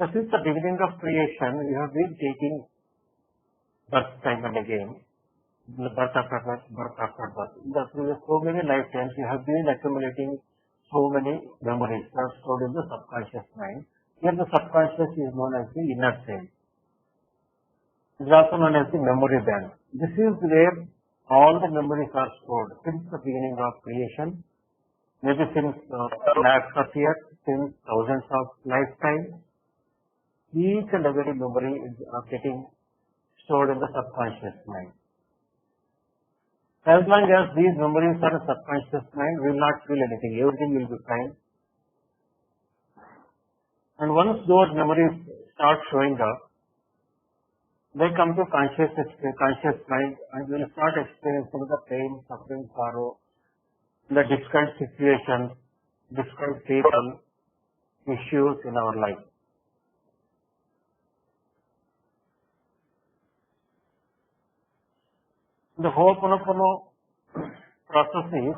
So since the beginning of creation, we have been taking birth time and again, birth after birth, birth after birth. In the previous so many lifetimes, we have been accumulating so many memories that are stored in the subconscious mind. Here the subconscious is known as the inner self. It is also known as the memory bank. This is where all the memories are stored since the beginning of creation, maybe since lakhs of years, since thousands of lifetimes. Each and every memory is getting stored in the subconscious mind. As long as these memories are in subconscious mind, we will not feel anything. Everything will be fine. And once those memories start showing up, they come to conscious mind and we will start experiencing the pain, suffering, sorrow, the difficult situations, difficult people, issues in our life. The Ho'oponopono process is,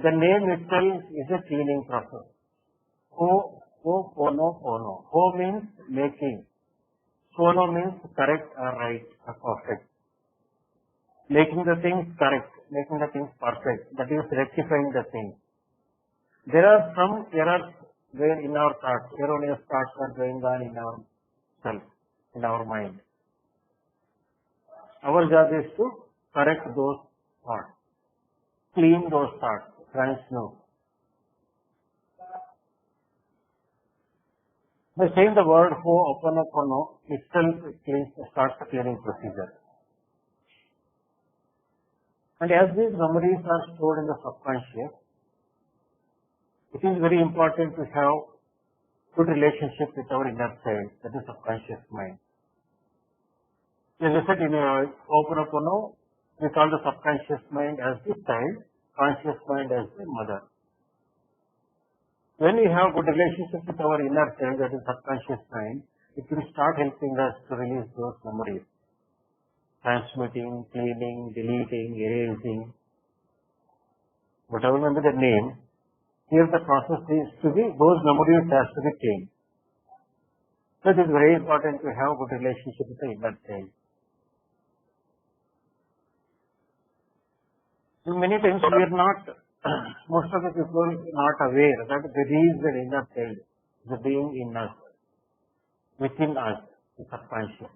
the name itself is a cleaning process. Ho'oponopono. Ho means making. Pono means correct or right or perfect. Making the things correct, making the things perfect. That is rectifying the things. There are some errors where in our thoughts, erroneous thoughts are going on in our self, in our mind. Our job is to correct those thoughts, clean those thoughts, transmute. By saying the word Ho'oponopono itself starts the cleaning procedure. And as these memories are stored in the subconscious, it is very important to have good relationship with our inner child, that is subconscious mind. As I said in Ho'oponopono, we call the subconscious mind as the child, conscious mind as the mother. When we have good relationship with our inner child, that is subconscious mind, it will start helping us to release those memories. Transmuting, cleaning, deleting, erasing, whatever may be the name, here the process is to be, those memories has to be changed. So it is very important to have good relationship with the inner child. Many times we are not, most of the people are not aware that there is an inner child, the being in us, within us, the subconscious.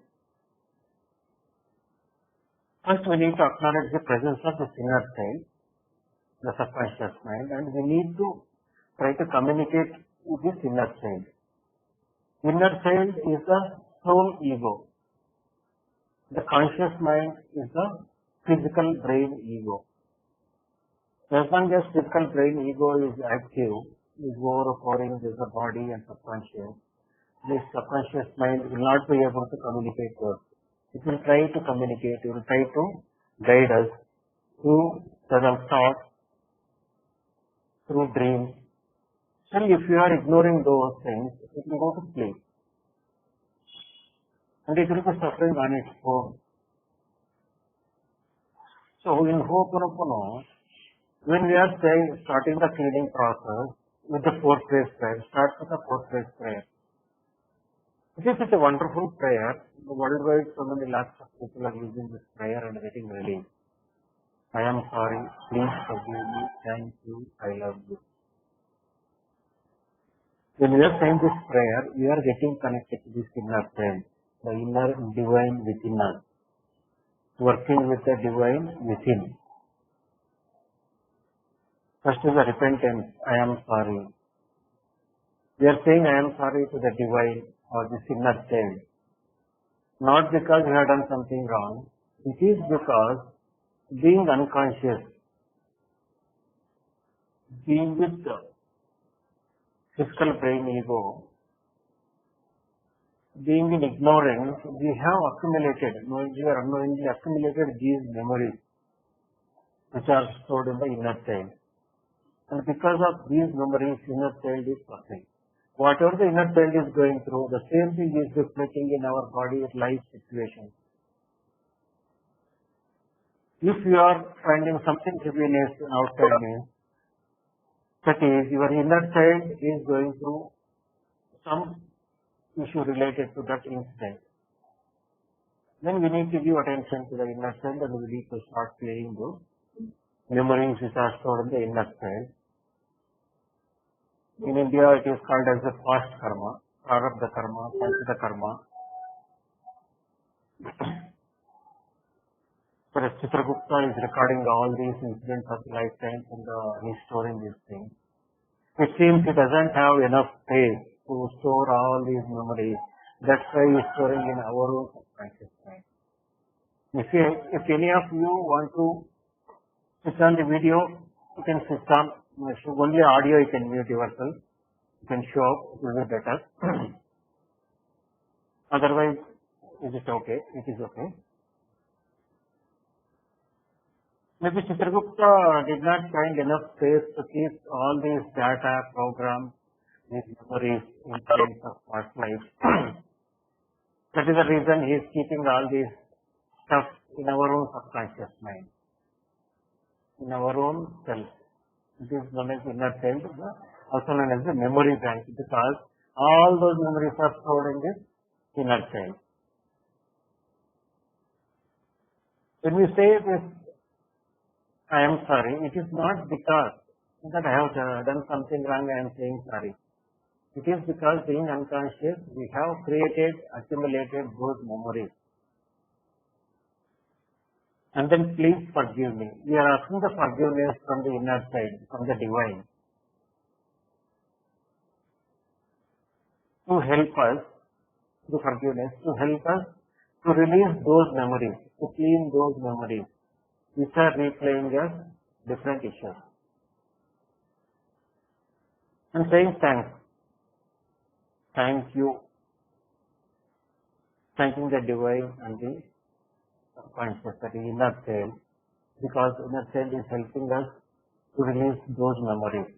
First we need to acknowledge the presence of this inner child, the subconscious mind, and we need to try to communicate with this inner child. Inner child is the soul ego. The conscious mind is the physical brain ego. As long as physical brain ego is active, is overpowering the body and subconscious, this subconscious mind will not be able to communicate to us. It will try to communicate, it will try to guide us through certain thoughts, through dreams. Still, if you are ignoring those things, it will go to sleep. And it will be suffering on its own. So, in Ho'oponopono, when we are starting the cleaning process with the 4-phase prayer, start with the 4-phase prayer. This is a wonderful prayer. Worldwide, so many lakhs of people are using this prayer and getting relief. I am sorry, please forgive me, thank you, I love you. When we are saying this prayer, we are getting connected to this inner friend, the inner divine within us, working with the divine within. First is the repentance, I am sorry. We are saying I am sorry to the divine or this inner child. Not because we have done something wrong. It is because being unconscious, being with the physical brain ego, being in ignorance, we have accumulated, knowingly or unknowingly accumulated these memories which are stored in the inner child. And because of these memories, inner child is suffering. Whatever the inner child is going through, the same thing is reflecting in our body at life situations. If you are finding something heaviness outside me, that is, your inner child is going through some issue related to that incident. Then we need to give attention to the inner child and we need to start clearing those memories which are stored in the inner child. In India, it is called as the past karma, prarabdha karma, sanchita karma. Whereas Chitragupta is recording all these incidents of lifetimes and he's storing these things. It seems he doesn't have enough space to store all these memories. That's why he's storing in our own subconscious mind. If any of you want to switch on the video, you can switch on. Only audio you can mute yourself. You can show up, it will be better. Otherwise, is it okay? It is okay. Maybe Chitragupta did not find enough space to keep all these data, programs, these memories in terms of past life. That is the reason he is keeping all these stuff in our own subconscious mind, in our own self. It is known as inner child, also known as the memory bank, because all those memories are stored in this inner child. When we say this, I am sorry, it is not because that I have done something wrong, I am saying sorry. It is because being unconscious, we have created, accumulated those memories. And then please forgive me. We are asking the forgiveness from the inner side, from the divine, to help us, the forgiveness, to help us to release those memories, to clean those memories, which are replaying us different issues. And saying thanks. Thank you. Thanking the divine and the subconscious, that is inner child, because inner child is helping us to release those memories.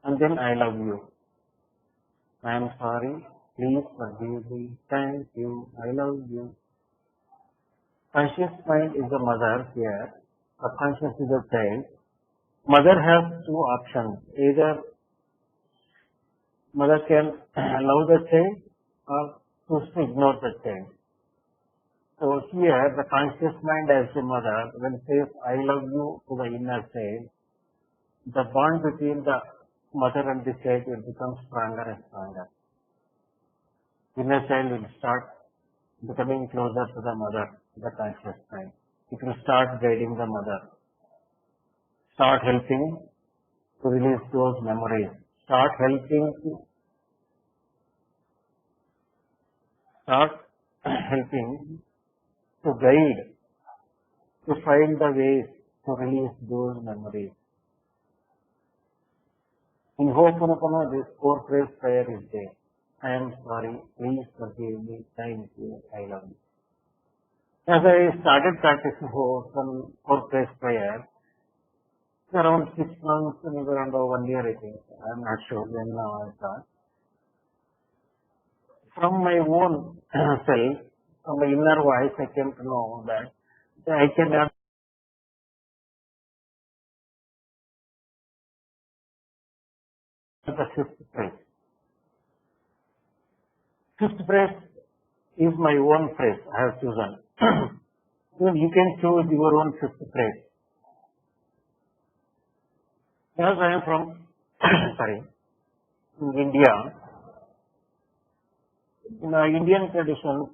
And then I love you. I am sorry. Please forgive me. Thank you. I love you. Conscious mind is the mother here. Subconscious is the child. Mother has two options. Either mother can love the child or choose to ignore the child. So here the conscious mind as the mother, when it says I love you to the inner child, the bond between the mother and the child will become stronger and stronger. Inner child will start becoming closer to the mother, the conscious mind. It will start guiding the mother, start helping to release those memories, start helping to guide, to find the ways to release those memories. In Ho'oponopono, this 4-phrase prayer is there. I am sorry, please forgive me, thank you, I love you. As I started practicing some 4-phrase prayer, around 6 months, maybe around 1 year, I think. I am not sure when I start. From my own self, from my inner voice, I came to know that I cannot the 5th phrase. 5th phrase is my own phrase I have chosen. So you can choose your own 5th phrase. As I am from India, in our Indian tradition,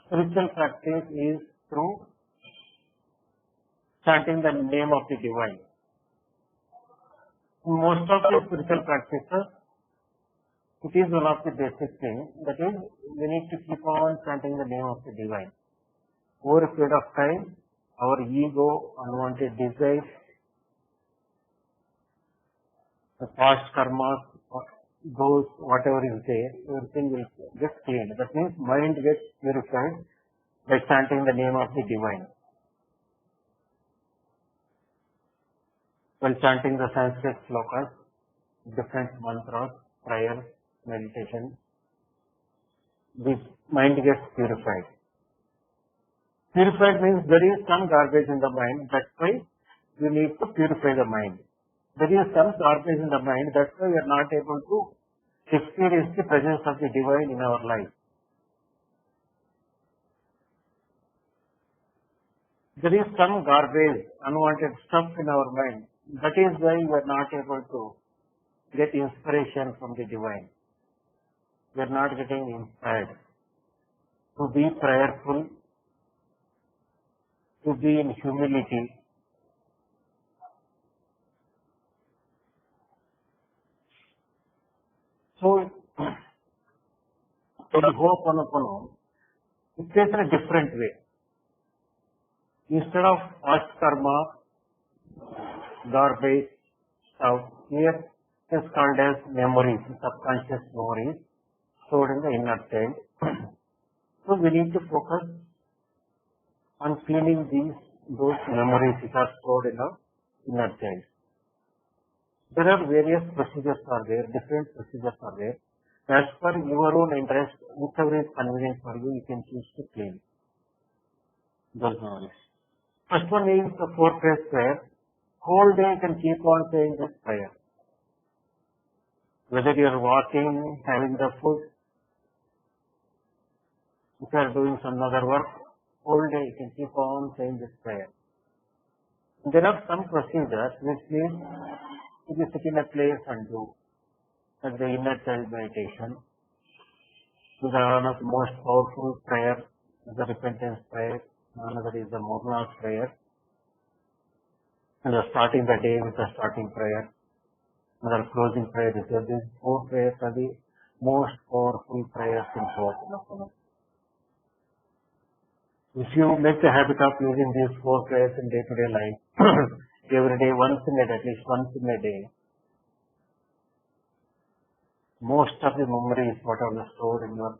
spiritual practice is through chanting the name of the divine. In most of the spiritual practices, it is one of the basic things, that is, we need to keep on chanting the name of the divine. Over a period of time, our ego, unwanted desires, the past karmas, those whatever is there, everything will get cleaned. That means mind gets purified by chanting the name of the divine. While chanting the Sanskrit slokas, different mantras, prayers, meditation, the mind gets purified. Purified means there is some garbage in the mind, that's why we need to purify the mind. There is some garbage in the mind, that's why we are not able to experience the presence of the divine in our life. There is some garbage, unwanted stuff in our mind. That is why we are not able to get inspiration from the divine. We are not getting inspired to be prayerful, to be in humility. So, in Ho'oponopono, it is in a different way. Instead of past karma, garbage, stuff, here it is called as memories, subconscious memories stored in the inner child. So we need to focus on cleaning those memories which are stored in the inner child. There are various procedures are there, different procedures are there. As per your own interest, whichever is convenient for you, you can choose to clean those memories. First one is the 4-phase prayer. Whole day you can keep on saying this prayer. Whether you are walking, having the food, if you are doing some other work, whole day you can keep on saying this prayer. There are some procedures which means if you sit in a place and do, like the inner child meditation, which are one of the most powerful prayer, the repentance prayer, another is the Morna's prayer, and the starting the day with the starting prayer, another closing prayer. These 4 prayers are the most powerful prayers in Ho'oponopono. If you make the habit of using these 4 prayers in day-to-day life, every day, once in a day, at least once in a day, most of the memories, whatever is stored in your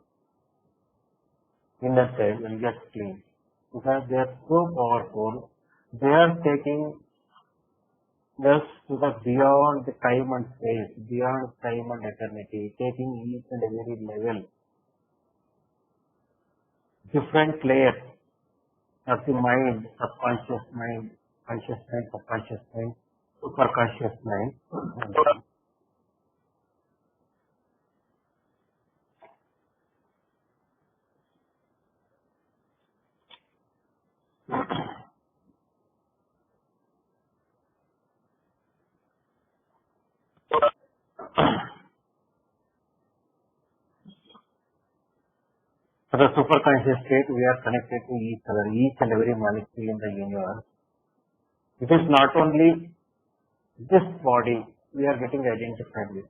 inner child, will get clean. Because they are so powerful, they are taking us to the beyond the time and space, beyond time and eternity, taking each and every level, different layers of the mind, subconscious mind, conscious mind, subconscious mind, superconscious mind. For the superconscious state, we are connected to each other, each and every molecule in the universe. It is not only this body we are getting identified with.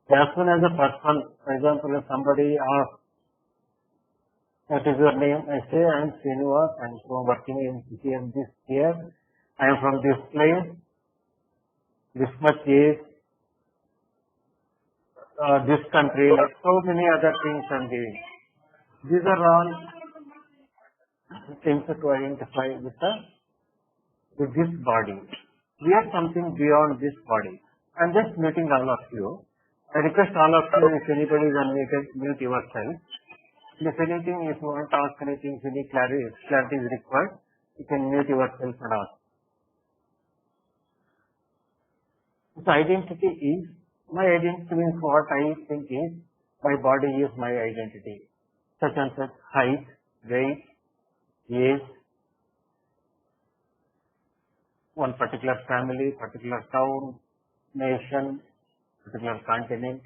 As soon as a person, for example, if somebody asks, what is your name? I say, I am Srinivas, I am from working in this year, I am from this place, this much age, this country, like so many other things I am giving. These are all things to identify with this body. We are something beyond this body. I am just meeting all of you. I request all of you, if anybody is unmuted, mute yourself. If anything, if you want to ask anything, if any clarity is required, you can mute yourself and ask. So identity is, my identity means what I think is, my body is my identity. Such and such height, weight, age, one particular family, particular town, nation, particular continent.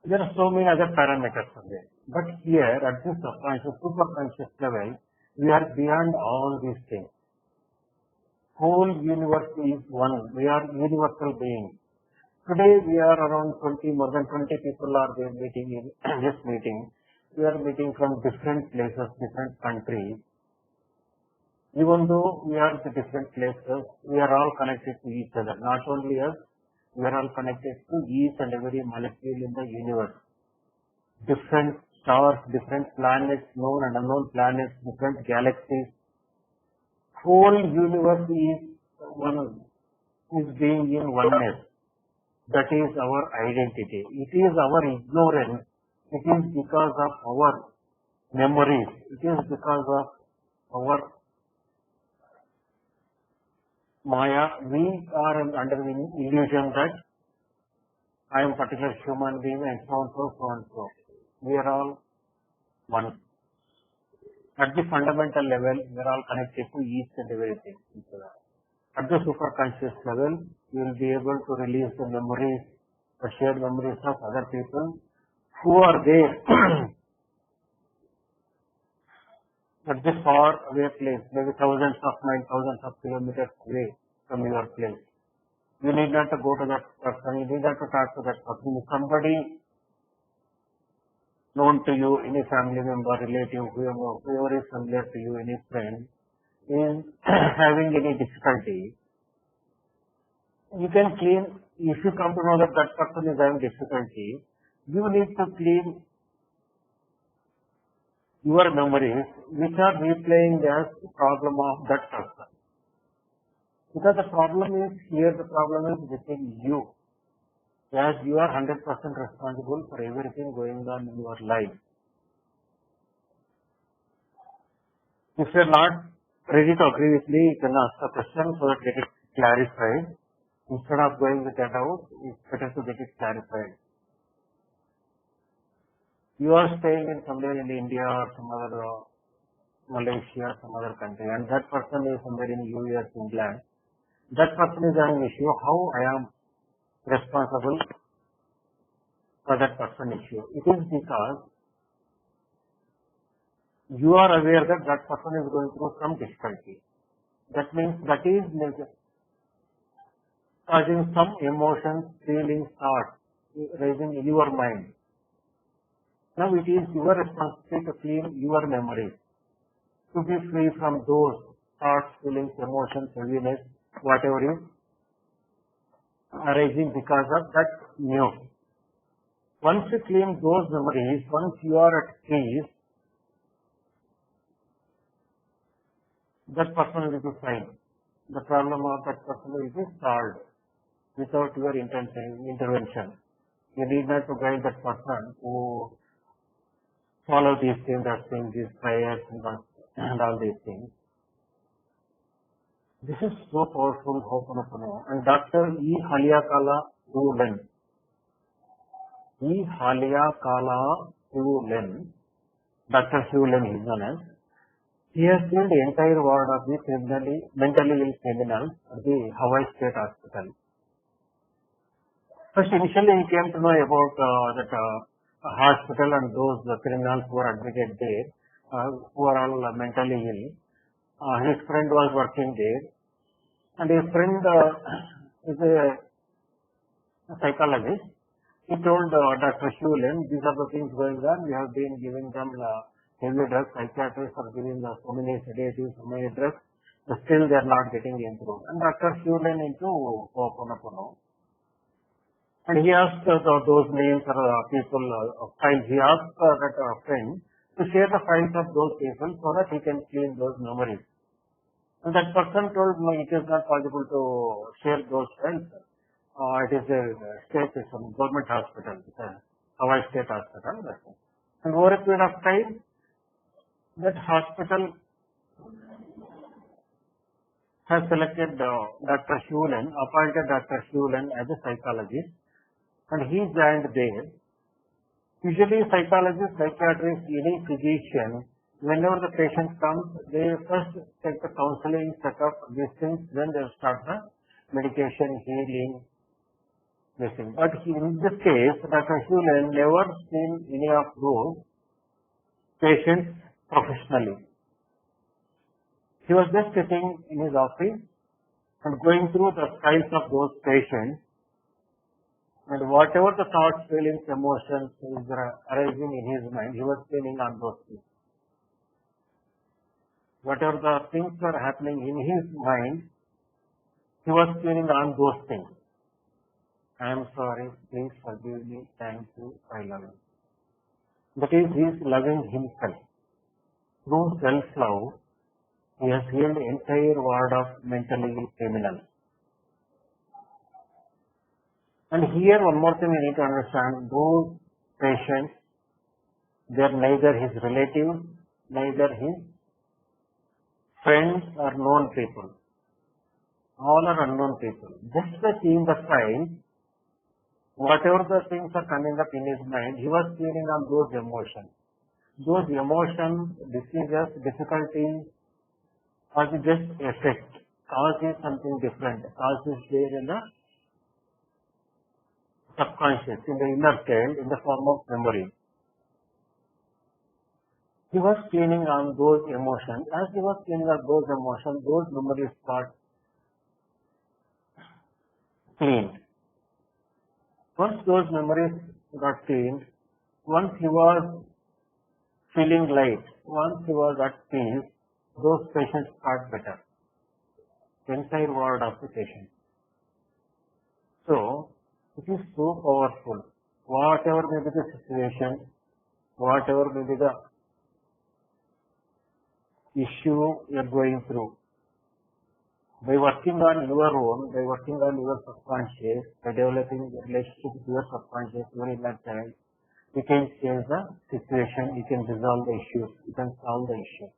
There are so many other parameters of there. But here, at this subconscious, superconscious level, we are beyond all these things. Whole universe is one. We are universal beings. Today, we are around more than 20 people are there meeting in this meeting. We are meeting from different places, different countries. Even though we are in different places, we are all connected to each other. Not only us, we are all connected to each and every molecule in the universe. Different stars, different planets, known and unknown planets, different galaxies. Whole universe is one, is being in oneness. That is our identity. It is our ignorance. It is because of our memories. It is because of our Maya. We are under the illusion that I am a particular human being and so and so, so and so. We are all one. At the fundamental level, we are all connected to each and everything. At the superconscious level, you will be able to release the memories, the shared memories of other people who are there at this far away place, maybe thousands of miles, thousands of kilometers away from your place. You need not to go to that person, you need not to talk to that person. If somebody known to you, any family member, relative, whoever is familiar to you, any friend, is having any difficulty, you can clean. If you come to know that that person is having difficulty, you need to clean your memories which are replaying as problem of that person. Because the problem is here, the problem is within you. As you are 100% responsible for everything going on in your life. If you are not ready to agree with me, you can ask a question so that get it clarified. Instead of going with a doubt, it's better to get it clarified. You are staying in somewhere in India or some other Malaysia, some other country, and that person is somewhere in US, England. That person is having an issue. How I am responsible for that person issue? It is because you are aware that that person is going through some difficulty. That means that is causing some emotions, feelings, thoughts rising in your mind. Now it is your responsibility to clean your memories, to be free from those thoughts, feelings, emotions, heaviness, whatever is arising because of that news. Once you clean those memories, once you are at peace, that person will be fine. The problem of that person will be solved without your intervention. You need not to guide that person to follow these things, that things, these prayers and all these things. This is so powerful, Ho'oponopono. And Dr. E. Haleakala Hewlett, Dr. Hewlett is known as, he has seen the entire ward of the mentally ill criminals at the Hawaii State Hospital. First, initially he came to know about that hospital and those criminals who are admitted there, who are all mentally ill. His friend was working there, and his friend is a psychologist. He told Dr. Hewlett, these are the things going on. We have been giving them heavy drugs. Psychiatrists are giving so many sedatives, so many drugs, but still they are not getting improved. And Dr. Hewlett into Ho'oponopono. And he asked those names or people files. He asked that friend to share the files of those people so that he can clean those memories. And that person told me it is not possible to share those files. It is a state, it's a government hospital, Hawaii State Hospital. And over a period of time, that hospital has selected Dr. Hewlett, appointed Dr. Hewlett as a psychologist, and he joined there. Usually psychologists, psychiatrists, any physician, whenever the patient comes, they first take the counseling, checkup, these things, then they start the medication, healing, this thing. But in this case, Dr. Hewlett never seen any of those patients professionally. He was just sitting in his office and going through the files of those patients, and whatever the thoughts, feelings, emotions is arising in his mind, he was cleaning on those things. Whatever the things were happening in his mind, he was cleaning on those things. I am sorry, please forgive me, thank you, I love you. That is, he is loving himself. Through self-love, he has healed the entire ward of mentally ill criminals. And here one more thing we need to understand, those patients, they are neither his relatives, neither his friends or known people. All are unknown people. Just by seeing the file, whatever the things are coming up in his mind, he was feeling on those emotions. Those emotions, diseases, difficulties, or just effect. Cause is something different. Cause is there in the subconscious, in the inner child, in the form of memory. He was cleaning on those emotions. As he was cleaning on those emotions, those memories got cleaned. Once those memories got cleaned, once he was feeling light, once he was at peace, those patients got better. The entire ward of the patient. So, it is so powerful. Whatever may be the situation, whatever may be the issue you are going through, by working on your own, by working on your subconscious, by developing a relationship with your subconscious, your inner child, you can change the situation, you can resolve the issues, you can solve the issue.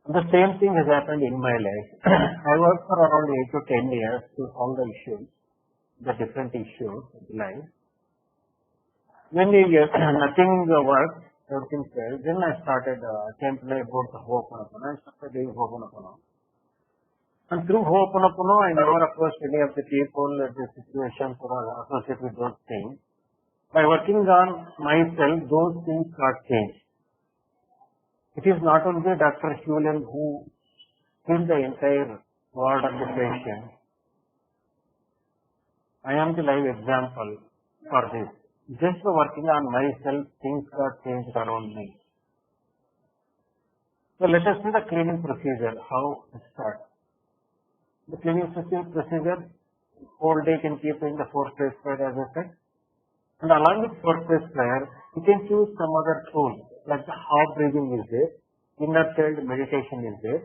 The same thing has happened in my life. I worked for around 8 to 10 years to solve the issues, the different issues of life. When nothing worked, everything failed, then I started came to know about the Ho'oponopono. I started doing Ho'oponopono. And through Ho'oponopono, I never approached any of the people, the situations or associated with those things. By working on myself, those things got changed. It is not only Dr. Hewlett who healed the entire ward of the patient. I am the live example for this. Just by working on myself, things got changed around me. So let us see the cleaning procedure, how it starts. The cleaning procedure, whole day can keep in the 4-phase prayer as I said. And along with 4-phase prayer, you can choose some other tool, like the half breathing is there, inner child meditation is there.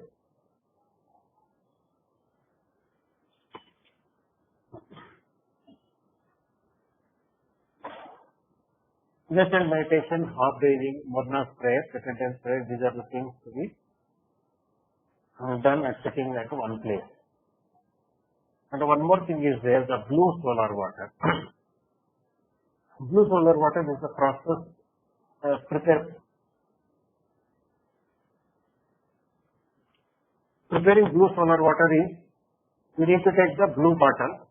Inner child meditation, half breathing, Murna's prayer, repentance prayer, these are the things to be done at sitting at one place. And one more thing is there, the blue solar water. Blue solar water is the process preparing blue solar water is, you need to take the blue bottle.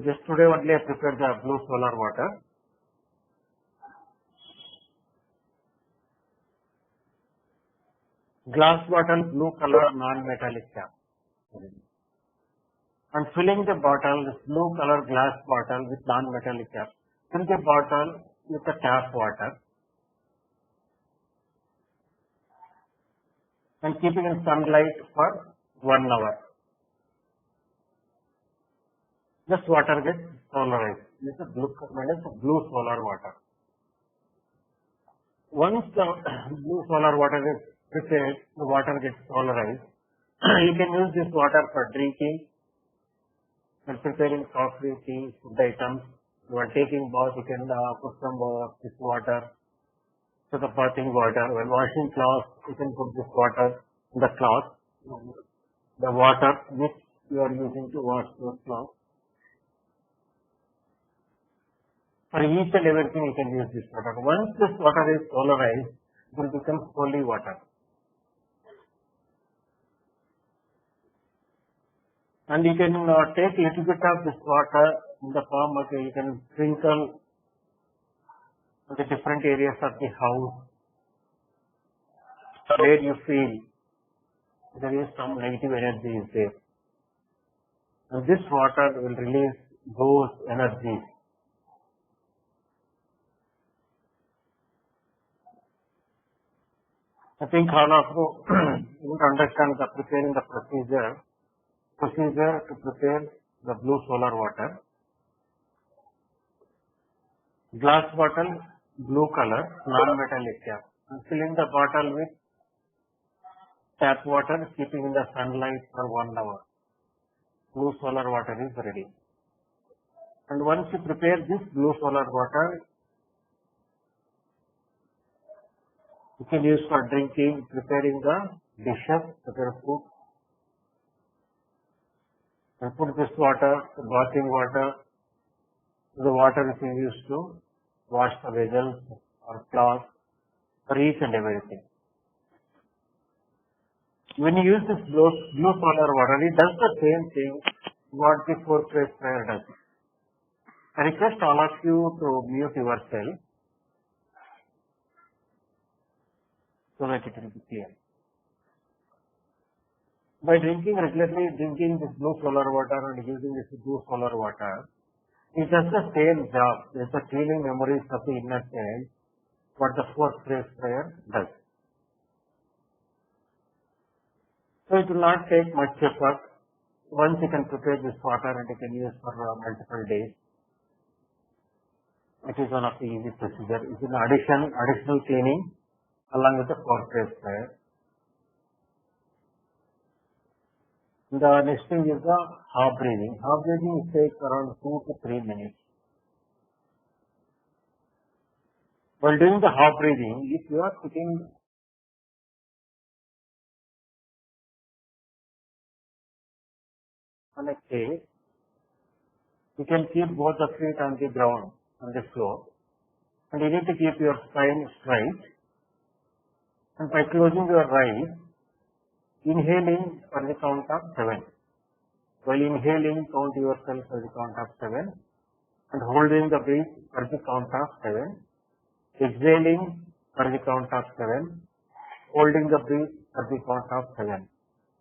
Just today only I prepared the blue solar water. Glass bottle, blue color, non-metallic cap. And filling the bottle, this blue color glass bottle with non-metallic cap. Fill the bottle with the tap water. And keeping in sunlight for 1 hour. This water gets solarized. This is blue solar water. Once the blue solar water is prepared, the water gets solarized. You can use this water for drinking and preparing coffee, tea, food items. You are taking bath, you can put some this water to the bathing water. When washing clothes, you can put this water in the cloth. The water which you are using to wash your clothes. For each and everything you can use this water. Once this water is solarized, it will become holy water. And you can take a little bit of this water in the form of, you can sprinkle the different areas of the house where you feel there is some negative energy is there. And this water will release those energies. I think all of you would understand the preparing the procedure to prepare the blue solar water. Glass bottle, blue color, non-metallic cap. And filling the bottle with tap water, keeping in the sunlight for 1 hour. Blue solar water is ready. And once you prepare this blue solar water, you can use for drinking, preparing the dishes, prepare food. We put this water, the bathing water, the water is used to wash the vessels or cloth for each and everything. When you use this blue solar water, it does the same thing what the four-phase sprayer does. I request all of you to mute yourself so that it will be clear. By regularly drinking this blue solar water and using this blue solar water, it does the same job as the cleaning memories of the inner cell what the four-phase sprayer does. So it will not take much effort. Once you can prepare this water and you can use for multiple days. It is one of the easy procedure. It is an additional cleaning along with the four-phase sprayer. The next thing is the half breathing. Half breathing takes around 2 to 3 minutes. While doing the half breathing, if you are sitting on a chair, you can keep both the feet on the ground, on the floor, and you need to keep your spine straight. And by closing your eyes, inhaling for the count of 7. While inhaling, count yourself for the count of 7, and holding the breath for the count of 7. Exhaling for the count of 7, holding the breath for the count of 7.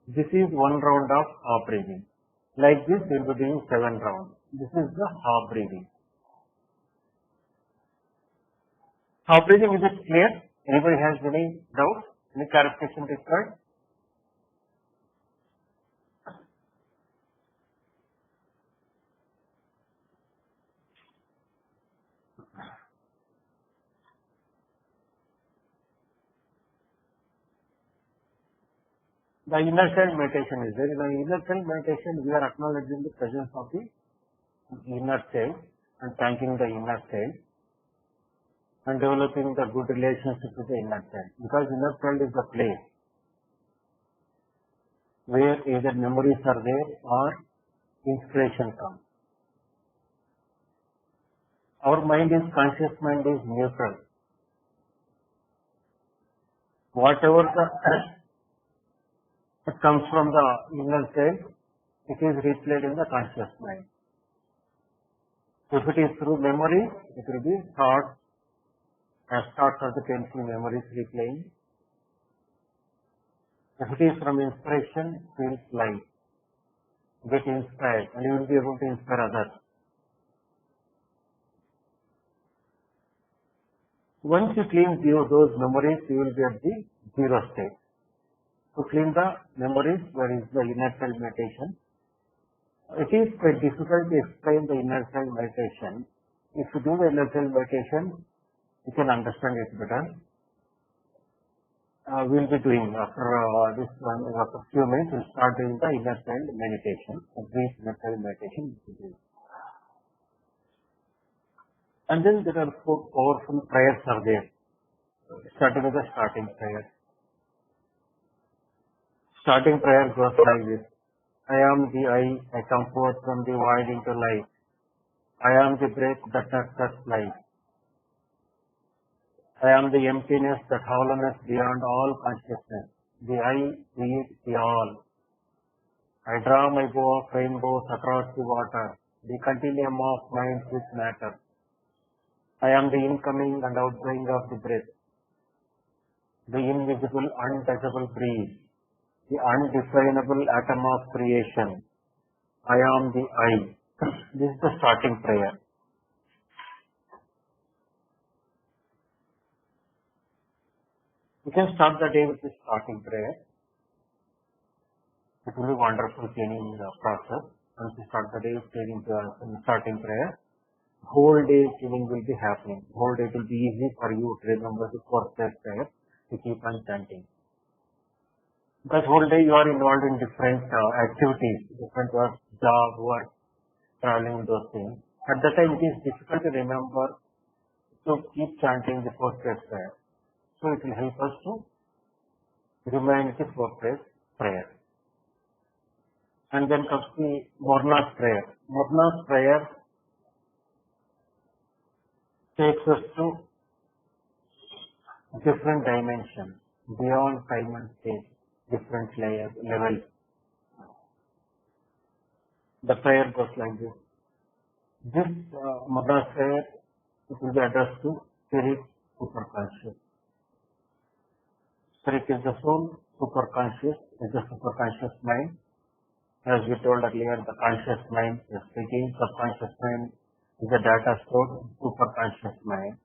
This is one round of half breathing. Like this, we will be doing 7 rounds. This is the half breathing. Half breathing, is it clear? Anybody has any doubt? Any clarification required? The inner cell meditation is there. In the inner cell meditation, we are acknowledging the presence of the inner cell and thanking the inner cell and developing the good relationship with the inner cell. Because inner cell is the place where either memories are there or inspiration comes. Our conscious mind is neutral. Whatever that comes from the inner cell, it is replayed in the conscious mind. If it is through memory, it will be thoughts, as thoughts of the painful memories replaying. If it is from inspiration, feels light, get inspired, and you will be able to inspire others. Once you clean those memories, you will be at the zero state. To clean the memories, where is the inner cell meditation. It is quite difficult to explain the inner cell meditation. If you do the inner cell meditation, you can understand it better. We will be doing after this one, after a few minutes, we will start doing the inner cell meditation, a brief inner cell meditation. And then there are 4 powerful prayers are there. Starting with the starting prayer. Starting prayer goes like this. I am the I come forth from the void into light. I am the breath that nurtures life. I am the emptiness, that hollowness beyond all consciousness. The I creates the all. I draw my bow of rainbows across the water, the continuum of mind with matter. I am the incoming and outgoing of the breath, the invisible, untouchable breeze, the undefinable atom of creation. I am the I. This is the starting prayer. You can start the day with the starting prayer. It will be wonderful cleaning process. Once you start the day cleaning the starting prayer, whole day cleaning will be happening. Whole day will be easy for you to remember the 4-phase prayer to keep on chanting. Because whole day you are involved in different activities, different work, job, work, traveling, those things. At that time it is difficult to remember to keep chanting the 4-phase prayer. So it will help us to remind the 4-phase prayer. And then comes the Morna's prayer. Morna's prayer takes us to different dimensions, beyond time and space, different levels. The prayer goes like this. This Morna's prayer, it will be addressed to spirit, superconscious. Spirit is the soul, superconscious is the superconscious mind. As we told earlier, the conscious mind is speaking, subconscious mind is the data stored, superconscious mind.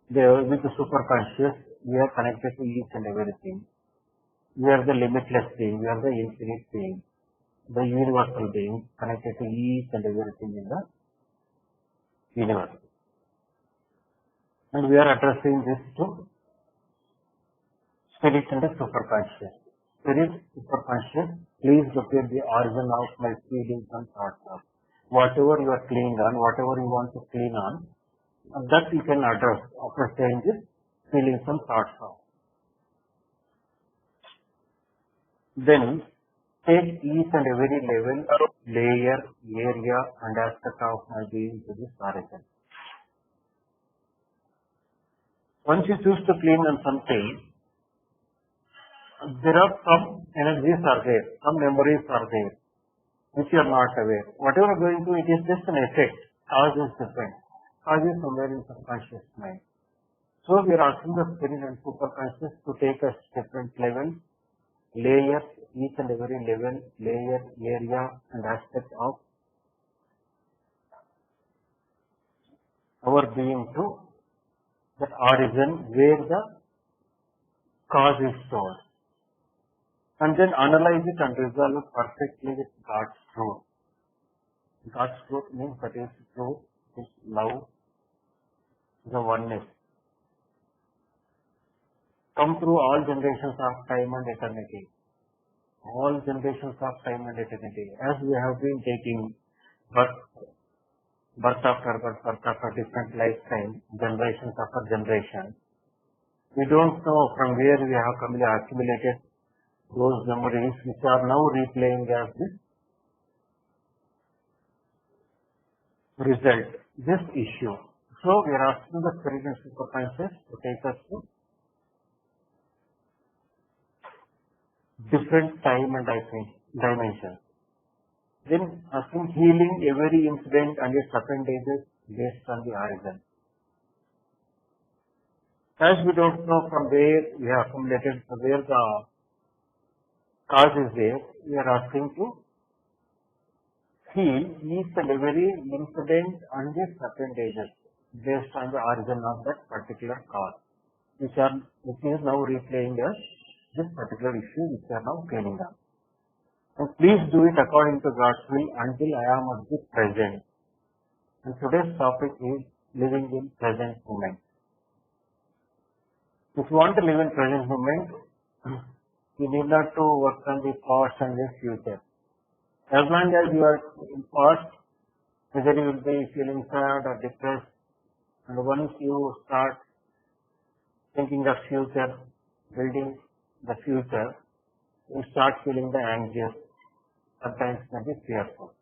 With the superconscious, we are connected to each and everything. We are the limitless being, we are the infinite being, the universal being, connected to each and everything in the universe. And we are addressing this to spirit and the superconscious. Spirit, superconscious, please locate the origin of my feelings and thoughts of. Whatever you are cleaning on, whatever you want to clean on, that you can address after saying this feelings and thoughts of. Then take each and every level, layer, area and aspect of my being to this origin. Once you choose to clean on something, there are some energies are there, some memories are there, which you are not aware. Whatever going to, it is just an effect. Cause is different. Cause is somewhere in subconscious mind. So we are asking the spirit and superconscious to take us different levels, layers, each and every level, layer, area and aspect of our being to that origin where the cause is stored. And then analyze it and resolve it perfectly with God's truth. God's truth means that is truth, is love, the oneness. Come through all generations of time and eternity. All generations of time and eternity. As we have been taking birth after different lifetime, generations after generation, we don't know from where we have accumulated those memories which are now replaying as this result, this issue. So we are asking the spirit and superconscious to take us to different time and dimensions. Then asking healing every incident and its appendages based on the origin. As we don't know from where we have accumulated, from where the cause is there, we are asking to heal each and every incident and its appendages based on the origin of that particular cause, which is now replaying as this particular issue which we are now cleaning up. And please do it according to God's will until I am at the present. And today's topic is living in present moment. If you want to live in present moment, you need not to work on the past and the future. As long as you are in past, whether you will be feeling sad or depressed, and once you start thinking of future, building the future, you start feeling the anxious, sometimes maybe fearful.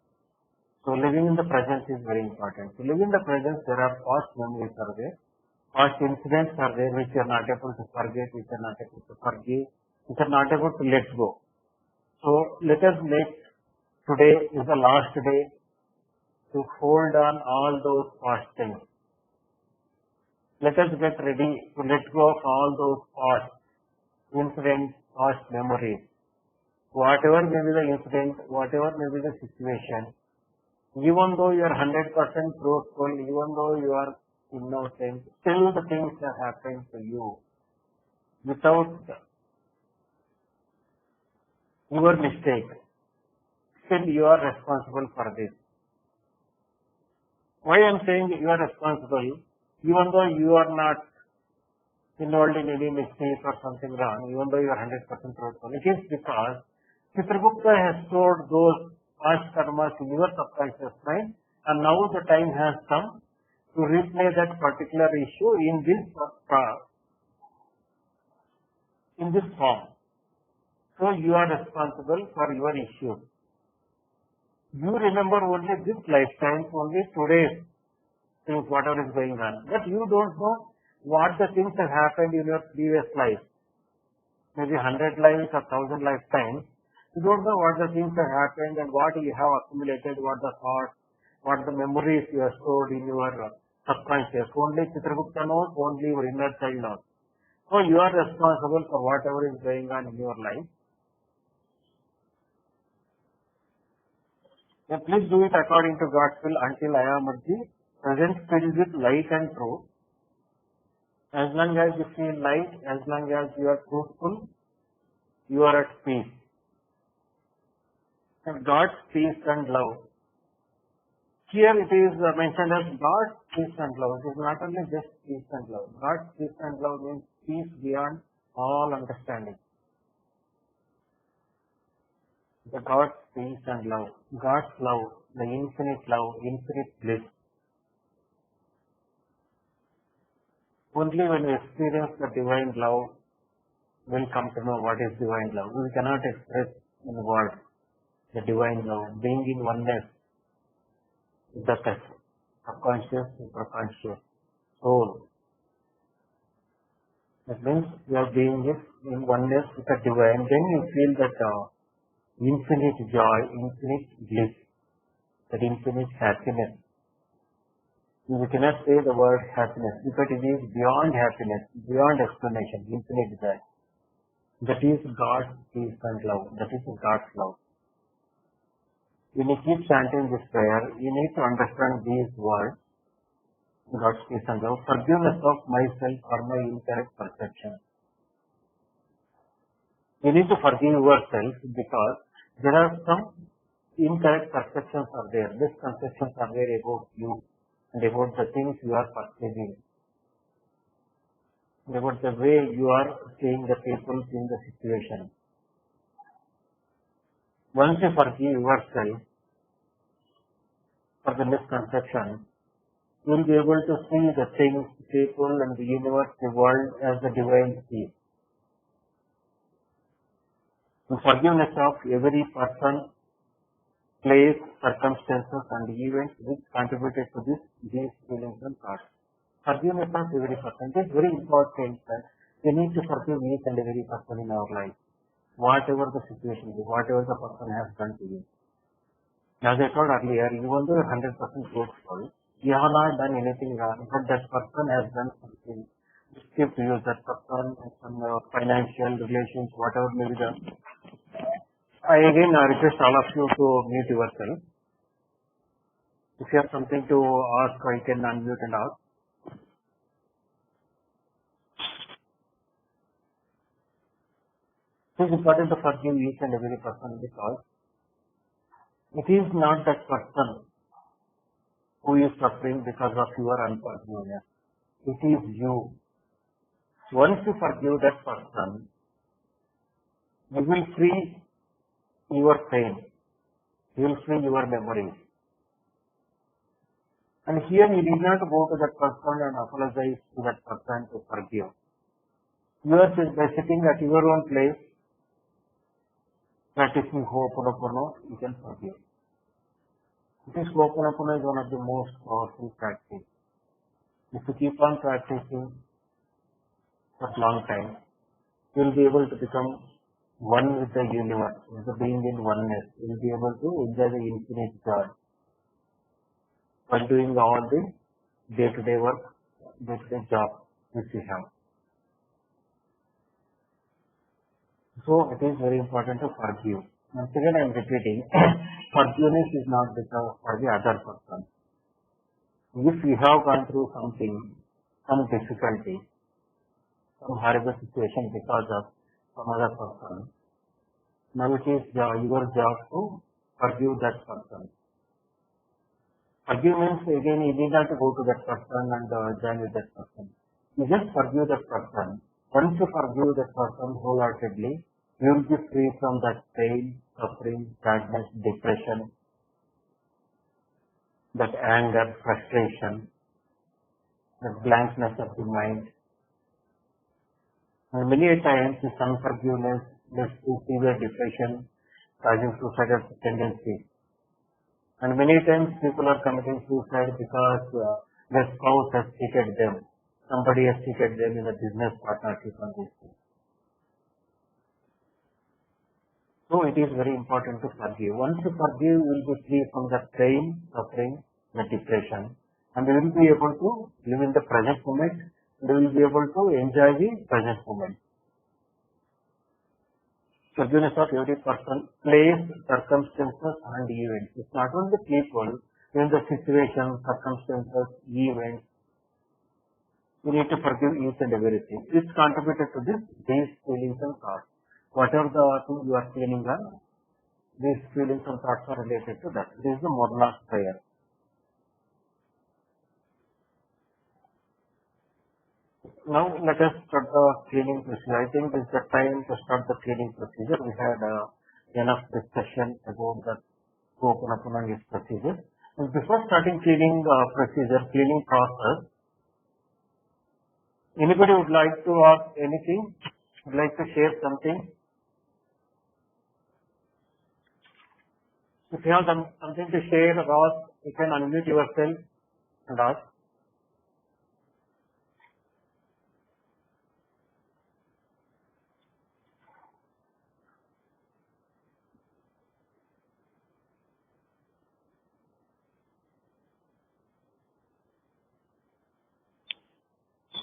So living in the present is very important. To live in the present, there are past memories are there, past incidents are there which you are not able to forget, which you are not able to forgive, which are not able to let go. So let us make today is the last day to hold on all those past things. Let us get ready to let go of all those past incidents, past memories. Whatever may be the incident, whatever may be the situation, even though you are 100% truthful, even though you are innocent, still the things that happen to you without your mistake, still you are responsible for this. Why I am saying you are responsible, even though you are not involved in any mistake or something wrong, even though you are 100% truthful, it is because Chitragupta has stored those past karmas in your subconscious mind, and now the time has come to replay that particular issue in this form. So you are responsible for your issues. You remember only this lifetime, only today's things, whatever is going on. But you don't know what the things have happened in your previous life. Maybe 100 lives or 1,000 lifetimes. You don't know what the things have happened and what you have accumulated, what the thoughts, what the memories you have stored in your subconscious. Only Chitragupta knows, only your inner child knows. So you are responsible for whatever is going on in your life. Then please do it according to God's will until I am at the present filled with light and truth. As long as you feel light, as long as you are truthful, you are at peace. And God's peace and love. Here it is mentioned as God's peace and love. It is not only just peace and love. God's peace and love means peace beyond all understanding. The God's peace and love. God's love, the infinite love, infinite bliss. Only when we experience the divine love, we'll come to know what is divine love. We cannot express in words the divine love, being in oneness with the subconscious, superconscious, soul. That means you are being in oneness with the divine. Then you feel that infinite joy, infinite bliss, that infinite happiness. We cannot say the word happiness because it is beyond happiness, beyond explanation, infinite joy. That is God's peace and love. That is God's love. When you keep chanting this prayer, you need to understand these words, God's peace and love, forgiveness of myself for my incorrect perception. You need to forgive yourself because there are some incorrect perceptions are there, misconceptions are there about you and about the things you are perceiving, about the way you are seeing the people in the situation. Once you forgive yourself for the misconception, you will be able to see the things, people and the universe, the world as the divine peace. The forgiveness of every person, place, circumstances and events which contributed to these feelings and thoughts. Forgiveness of every person. It is very important that we need to forgive each and every person in our life. Whatever the situation is, whatever the person has done to you. As I told earlier, even though you are 100% truthful, you have not done anything wrong, but that person has done something to you, that person has some financial relations, whatever may be done. I again request all of you to mute yourself. If you have something to ask, I can unmute and ask. It is important to forgive each and every person because it is not that person who is suffering because of your unforgiveness. It is you. Once you forgive that person, you will free your pain. You will free your memories. And here you need not go to that person and apologize to that person to forgive. You are by sitting at your own place, practicing Ho'oponopono, you can forgive. This Ho'oponopono is one of the most powerful practices. If you keep on practicing for a long time, you will be able to become one with the universe, with the being in oneness. You will be able to enjoy the infinite joy while doing all the day-to-day work, day-to-day job which we have. So it is very important to forgive. Once again I am repeating, forgiveness is not because for the other person. If you have gone through something, some difficulty, some horrible situation because of some other person, now it is your job to forgive that person. Forgive means again you need not to go to that person and join with that person. You just forgive that person. Once you forgive that person wholeheartedly, you will be free from that pain, suffering, sadness, depression, that anger, frustration, that blankness of the mind. And many times this unforgiveness leads to severe depression, causing suicidal tendencies. And many times people are committing suicide because their spouse has cheated them. Somebody has cheated them in a business partnership on this thing. So it is very important to forgive. Once you forgive, you will be free from the pain, suffering, the depression, and you will be able to live in the present moment, and you will be able to enjoy the present moment. Forgiveness of every person, place, circumstances, and events. It's not only the people, even the situations, circumstances, events. You need to forgive each and everything. It's contributed to this, these feelings and thoughts. Whatever the thing you are feeling, these feelings and thoughts are related to that. This is the Morna's prayer. Now let us start the cleaning procedure. I think this is the time to start the cleaning procedure. We had enough discussion about the Ho'oponopono and its procedure. And before starting cleaning procedure, cleaning process, anybody would like to ask anything? Would like to share something? If you have something to share or ask, you can unmute yourself and ask.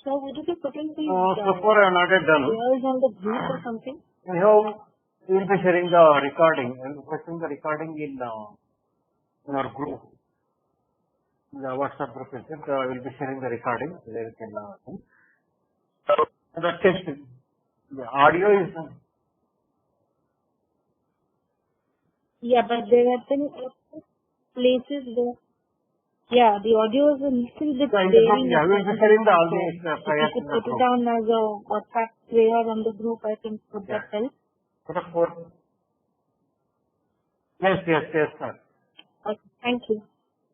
So would you be putting these So far I have not yet done. prayers on the group or something? We will be sharing the recording and posting the recording in our group. The WhatsApp group itself, I will be sharing the recording. There you can the text, the audio is Yeah, but there have been places where, yeah, the audio is a little bit in the group. varying. Yeah, we will be sharing the all these If prayers you in could the put it group. down as a WhatsApp prayer on the group, I think would that help? Yes, sir. Okay, thank you.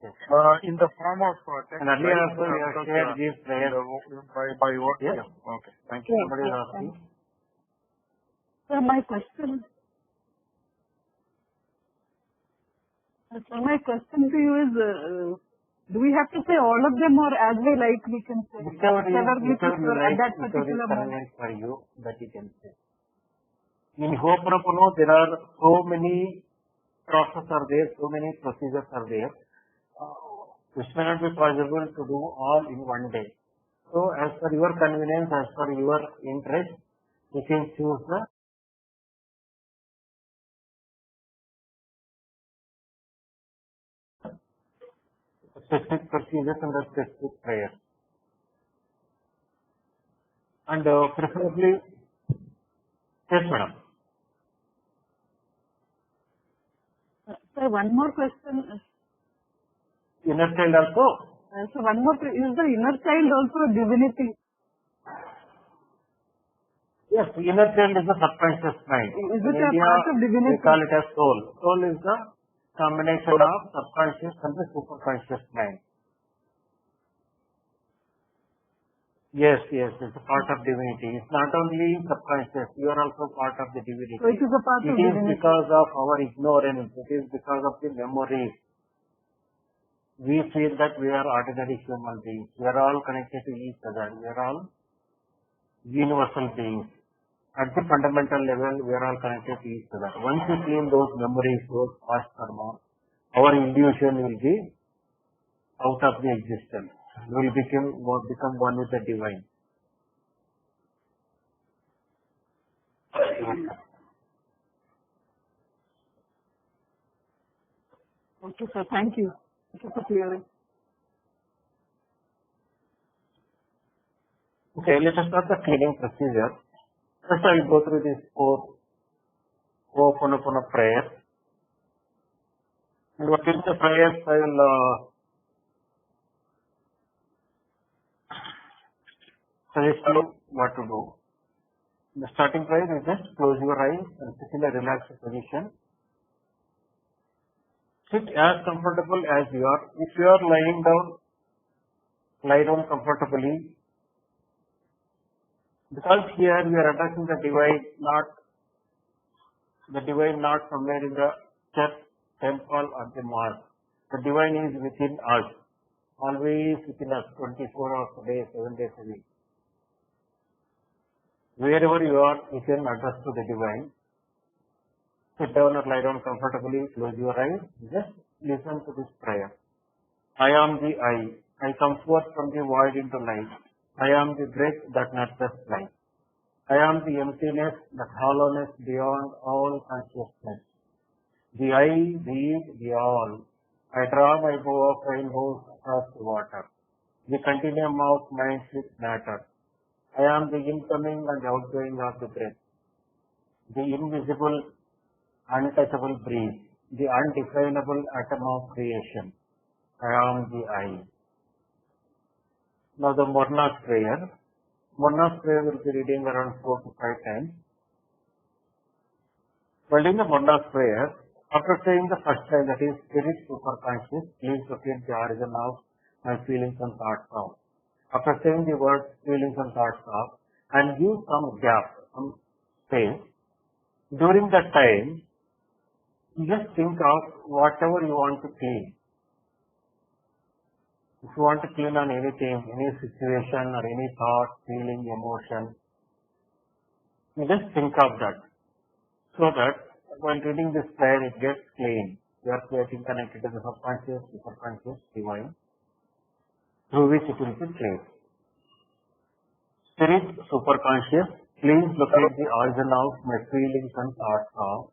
Yes. In the form of text. And earlier also we have shared these prayers. By what? Yes. Yeah. Okay. Thank you. Yes, Somebody is yes, asking. So my question to you is, do we have to say all of them, or as we like we can say Whichever you we prefer at that whichever is particular moment? convenient for you, that you can say. In Ho'oponopono, there are so many processes are there, so many procedures are there, which may not be possible to do all in one day. So, as per your convenience, as per your interest, you can choose the specific procedures and the specific prayer. And preferably, yes, madam. So one more question. Inner child also. So one more, is the inner child also a divinity? Yes, inner child is the subconscious mind. Is In it a India, part of we divinity? call it as soul. Soul is the combination of subconscious and the superconscious mind. Yes, it's a part of divinity. It's not only subconscious, you are also part of the divinity. So it is a part It of is divinity. because of our ignorance. It is because of the memories. We feel that we are ordinary human beings. We are all connected to each other. We are all universal beings. At the fundamental level, we are all connected to each other. Once you clean those memories, those past karma, our illusion will be out of the existence. We will become one with the divine. Okay, sir. Thank you. Thank you for clearing. Okay, let us start the cleaning procedure. First, I will go through these 4 Ho'oponopono prayers. And what is the prayers? I will suggest you what to do. The starting prayer is just close your eyes and sit in a relaxed position. Sit as comfortable as you are. If you are lying down, lie down comfortably. Because here we are addressing the divine, not somewhere in the church, temple or the mosque. The divine is within us, always within us, 24 hours a day, 7 days a week. Wherever you are, you can address to the divine. Sit down or lie down comfortably, close your eyes, just listen to this prayer. I am the I come forth from the void into light. I am the breath that nurtures life. I am the emptiness, that hollowness beyond all consciousness. The I, the it, the all. I draw my bow of rainbows across the water. The continuum of minds with matter. I am the incoming and outgoing of the breath. The invisible, untouchable breeze. The undefinable atom of creation. I am the I. Now the Morna's prayer. Morna's prayer will be reading around 4 to 5 times. While in the Morna's prayer, after saying the first time, that is spirit superconscious, please locate the origin of my feelings and thoughts of. After saying the word feelings and thoughts of, and give some gap, some space, during that time, just think of whatever you want to clean. If you want to clean on anything, any situation or any thought, feeling, emotion, you just think of that. So that while reading this prayer, it gets clean. You are getting connected to the subconscious, superconscious, divine, through which it will be clean. Spirit, superconscious, please locate the origin of my feelings and thoughts of.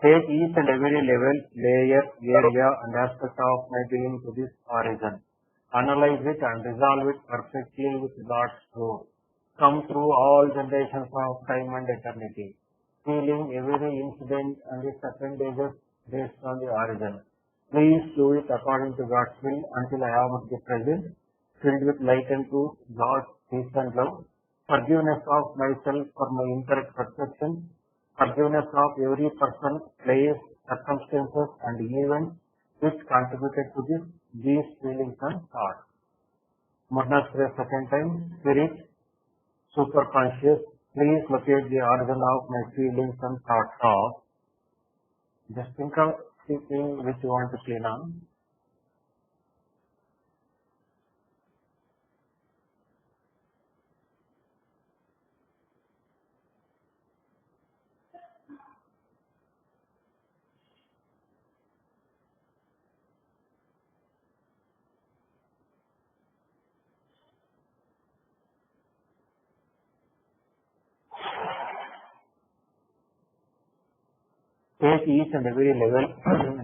Take each and every level, layer, area and aspect of my being to this origin. Analyze it and resolve it perfectly with God's truth. Come through all generations of time and eternity, feeling every incident and its appendages based on the origin. Please do it according to God's will until I am at the present, filled with light and truth, God's peace and love, forgiveness of myself for my incorrect perception, forgiveness of every person, place, circumstances and events which contributed to these feelings and thoughts. Morna's prayer second time. Spirit, superconscious, please locate the origin of my feelings and thoughts of. Just think of something which you want to clean on. Take each and every level,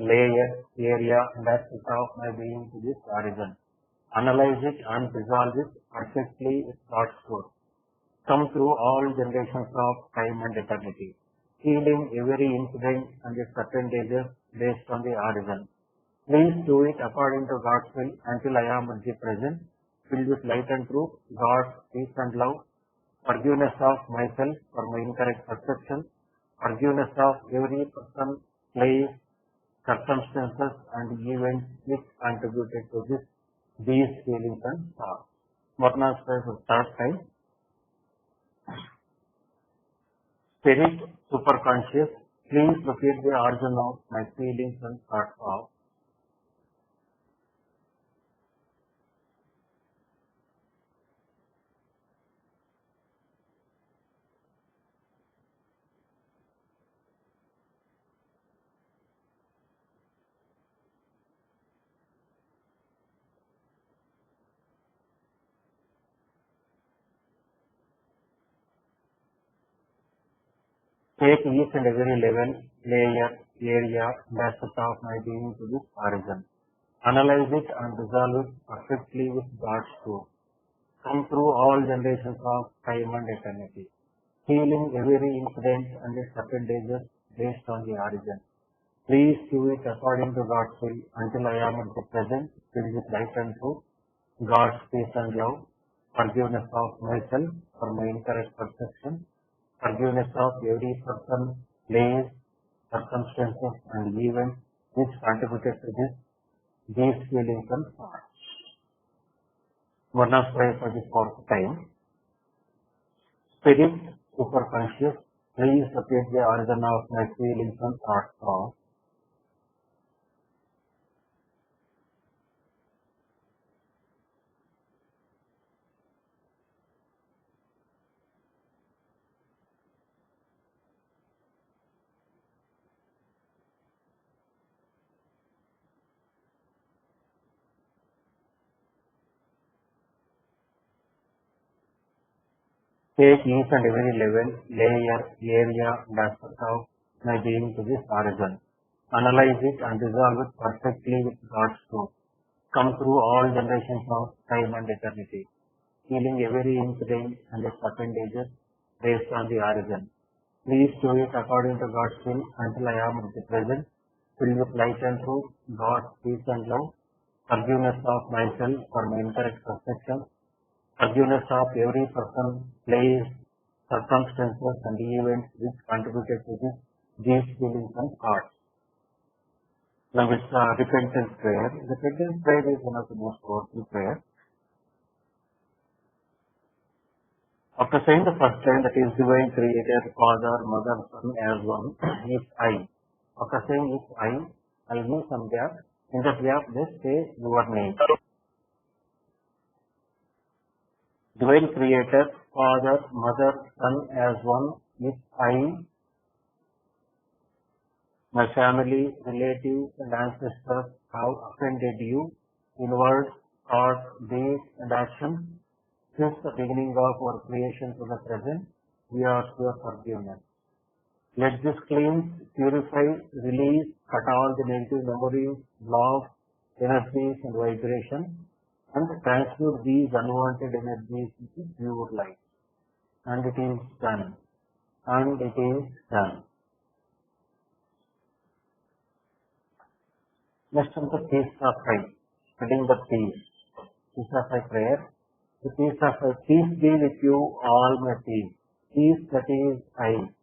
layer, area and aspect of my being to this origin. Analyze it and resolve it perfectly with God's truth. Come through all generations of time and eternity, healing every incident and its appendages based on the origin. Please do it according to God's will until I am at the present, filled with light and truth, God's peace and love, forgiveness of myself for my incorrect perception, forgiveness of every person, place, circumstances and events which contributed to these feelings and thoughts. Morna's prayer for third time. Spirit, superconscious, please locate the origin of my feelings and thoughts of. Take each and every level, layer, area, and aspect of my being to this origin. Analyze it and resolve it perfectly with God's truth. Come through all generations of time and eternity, healing every incident and its appendages based on the origin. Please do it according to God's will until I am at the present, filled with light and truth, God's peace and love, forgiveness of myself for my incorrect perception, forgiveness of every person, place, circumstances and events which contributed to these feelings and thoughts. One of prayer for the fourth time. Spirit, superconscious, please locate the origin of my feelings and thoughts from. Take each and every level, layer, area, and aspect of my being to this origin. Analyze it and resolve it perfectly with God's truth. Come through all generations of time and eternity, healing every incident and its appendages based on the origin. Please do it according to God's will until I am at the present, filled with light and truth, God's peace and love, forgiveness of myself for my incorrect perception, forgiveness of every person, place, circumstances and events which contributed to these feelings and thoughts. Now it's repentance prayer. Repentance prayer is one of the most powerful prayers. After saying the first time, that is divine creator, father, mother, son as one, if I. After saying if I need some gap. In that gap, just say your name. Divine creator, father, mother, son as one, if I, my family, relatives and ancestors have offended you in words, thought, deed and action since the beginning of our creation to the present, we ask your forgiveness. Let this cleanse, purify, release, cut all the negative memories, laws, energies and vibrations and transmute these unwanted energies into pure light. And it is done. And it is done. Next on the peace of I, spreading the peace. Peace of I prayer. The peace of I, peace be with you all my peace. Peace that is I.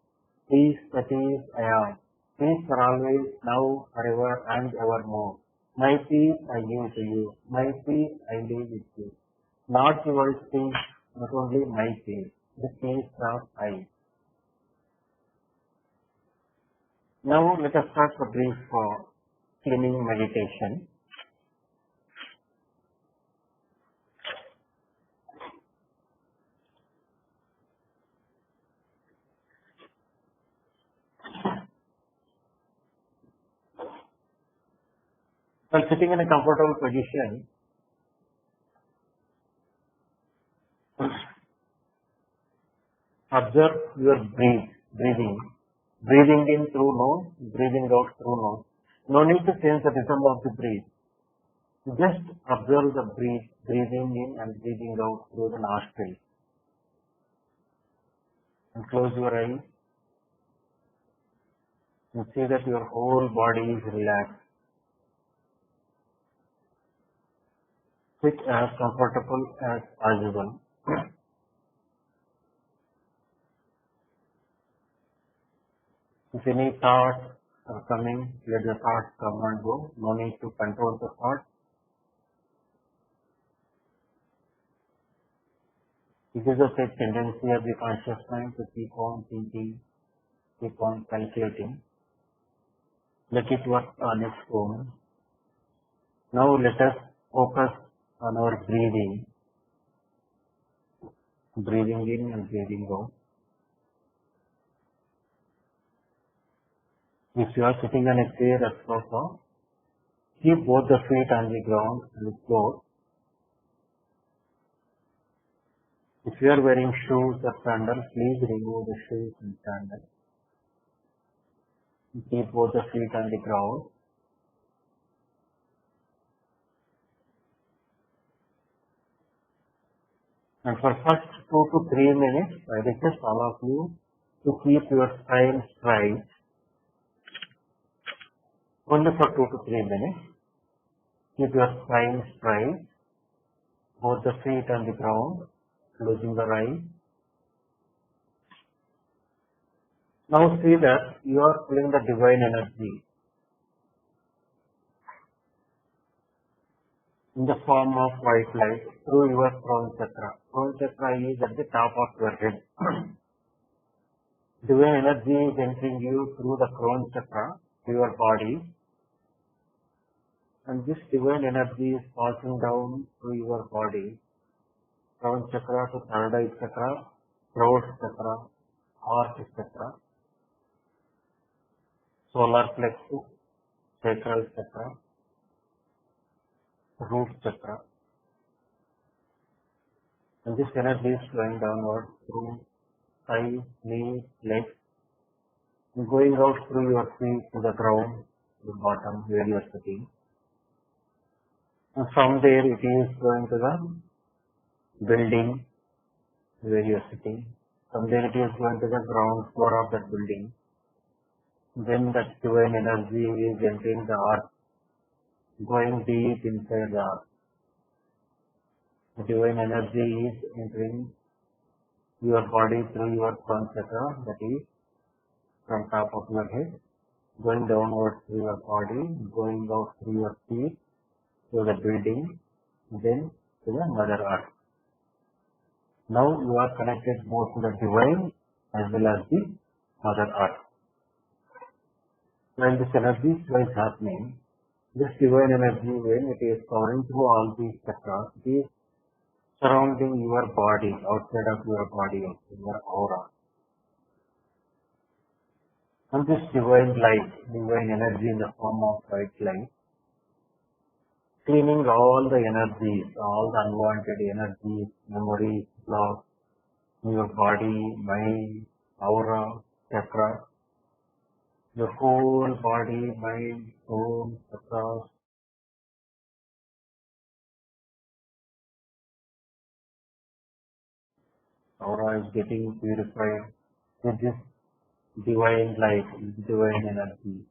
Peace that is I am. Peace for always, now, forever and evermore. My peace I give to you. My peace I leave with you. Not your peace, but only my peace. The peace of I. Now let us start the brief cleaning meditation. While sitting in a comfortable position, observe your breathing. Breathing in through nose, breathing out through nose. No need to change the rhythm of the breath. Just observe the breathing in and breathing out through the nostrils. And close your eyes and see that your whole body is relaxed. Sit as comfortable as possible. If any thoughts are coming, let the thoughts come and go. No need to control the thoughts. It is just a tendency of the conscious mind to keep on thinking, keep on calculating. Let it work on its own. Now let us focus on our breathing. Breathing in and breathing out. If you are sitting on a chair or sofa, keep both the feet on the ground and the floor. If you are wearing shoes or sandals, please remove the shoes and sandals. Keep both the feet on the ground. And for first 2 to 3 minutes, I request all of you to keep your spine straight. only for 2 to 3 minutes. Keep your spine straight, both the feet on the ground, closing the eyes. Now see that you are feeling the divine energy in the form of white light through your crown chakra. Crown chakra is at the top of your head. Divine energy is entering you through the crown chakra to your body, and this divine energy is passing down through your body, crown chakra to third eye chakra, throat chakra, heart chakra, solar plexus, sacral chakra, root chakra, and this energy is flowing downward through thigh, knee, legs, and going out through your feet to the ground, the bottom where you are sitting. And from there it is going to the building where you are sitting. From there it is going to the ground floor of that building. Then that divine energy is entering the earth, going deep inside the earth. The divine energy is entering your body through your crown chakra, that is from top of your head, going downwards through your body, going out through your feet to the building, then to the Mother Earth. Now you are connected both to the divine as well as the Mother Earth. When this energy flow is happening, this divine energy, when it is covering through all these chakras, it is surrounding your body, outside of your body, your aura. And this divine light, divine energy in the form of white light, cleaning all the energies, all the unwanted energies, memories, blocks in your body, mind, aura, chakra, your whole body, mind, soul, chakras. Aura is getting purified with this divine light, divine energy.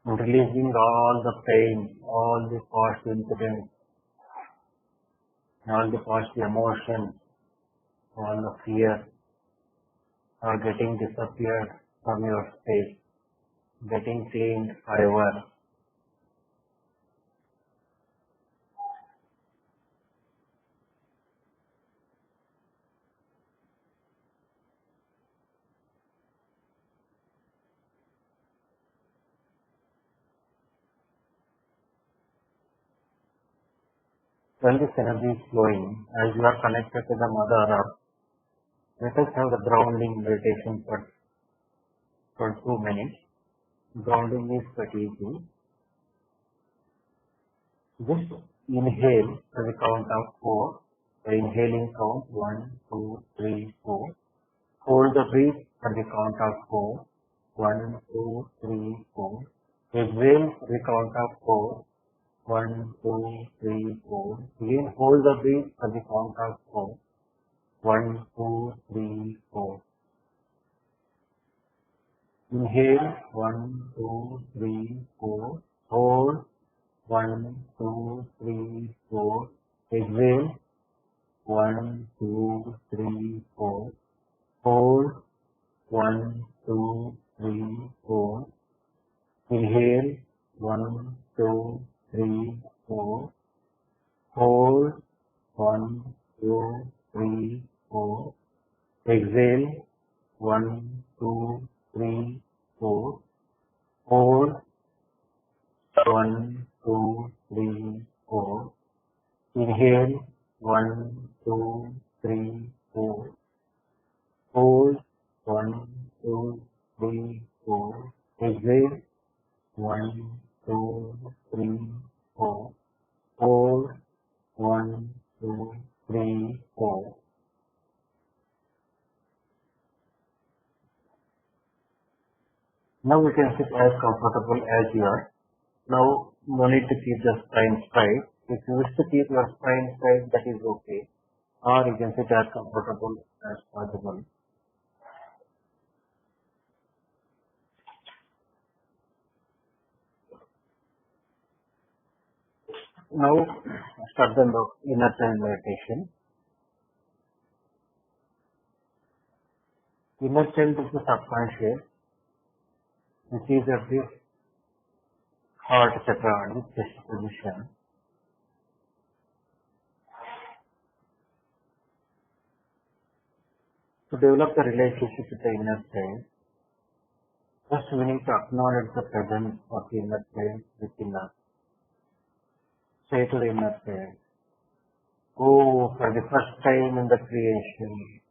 And releasing all the pain, all the past incidents, all the past emotions, all the fear are getting disappeared from your space, getting cleaned forever. When this energy is flowing, as you are connected to the Mother Earth, let us have the grounding meditation for 2 minutes. Grounding is pretty easy. Just inhale to the count of 4. The inhaling count 1, 2, 3, 4. Hold the breath at the count of 4. 1, 2, 3, 4. Exhale to the count of 4. 1, 2, 3, 4. Again hold the breath at the count of 4. 1, 2, 3, 4. Inhale 1, 2, 3, 4. Hold 1, 2, 3, 4. Exhale 1, 2, 3, 4. Hold 1, 2, 3, 4. Inhale 1, 2, 3, 4. Hold 1, 2, 3, 4. Exhale 1, 2, 3, 4. Hold 1, 2, 3, 4. Inhale 1, 2, 3, 4. Hold 1, 2, 3, 4. Exhale 1, 2, 3, 4. Hold 1, 2, 3, 4. Now you can sit as comfortable as you are. Now no need to keep the spine straight. If you wish to keep your spine straight, that is okay. Or you can sit as comfortable as possible. Now start the inner child meditation. Inner child is the subconscious, which is at the heart chakra, the chest position. To develop the relationship with the inner child, first we need to acknowledge the presence of the inner child within us. Say to the inner child, "Oh, for the first time in the creation,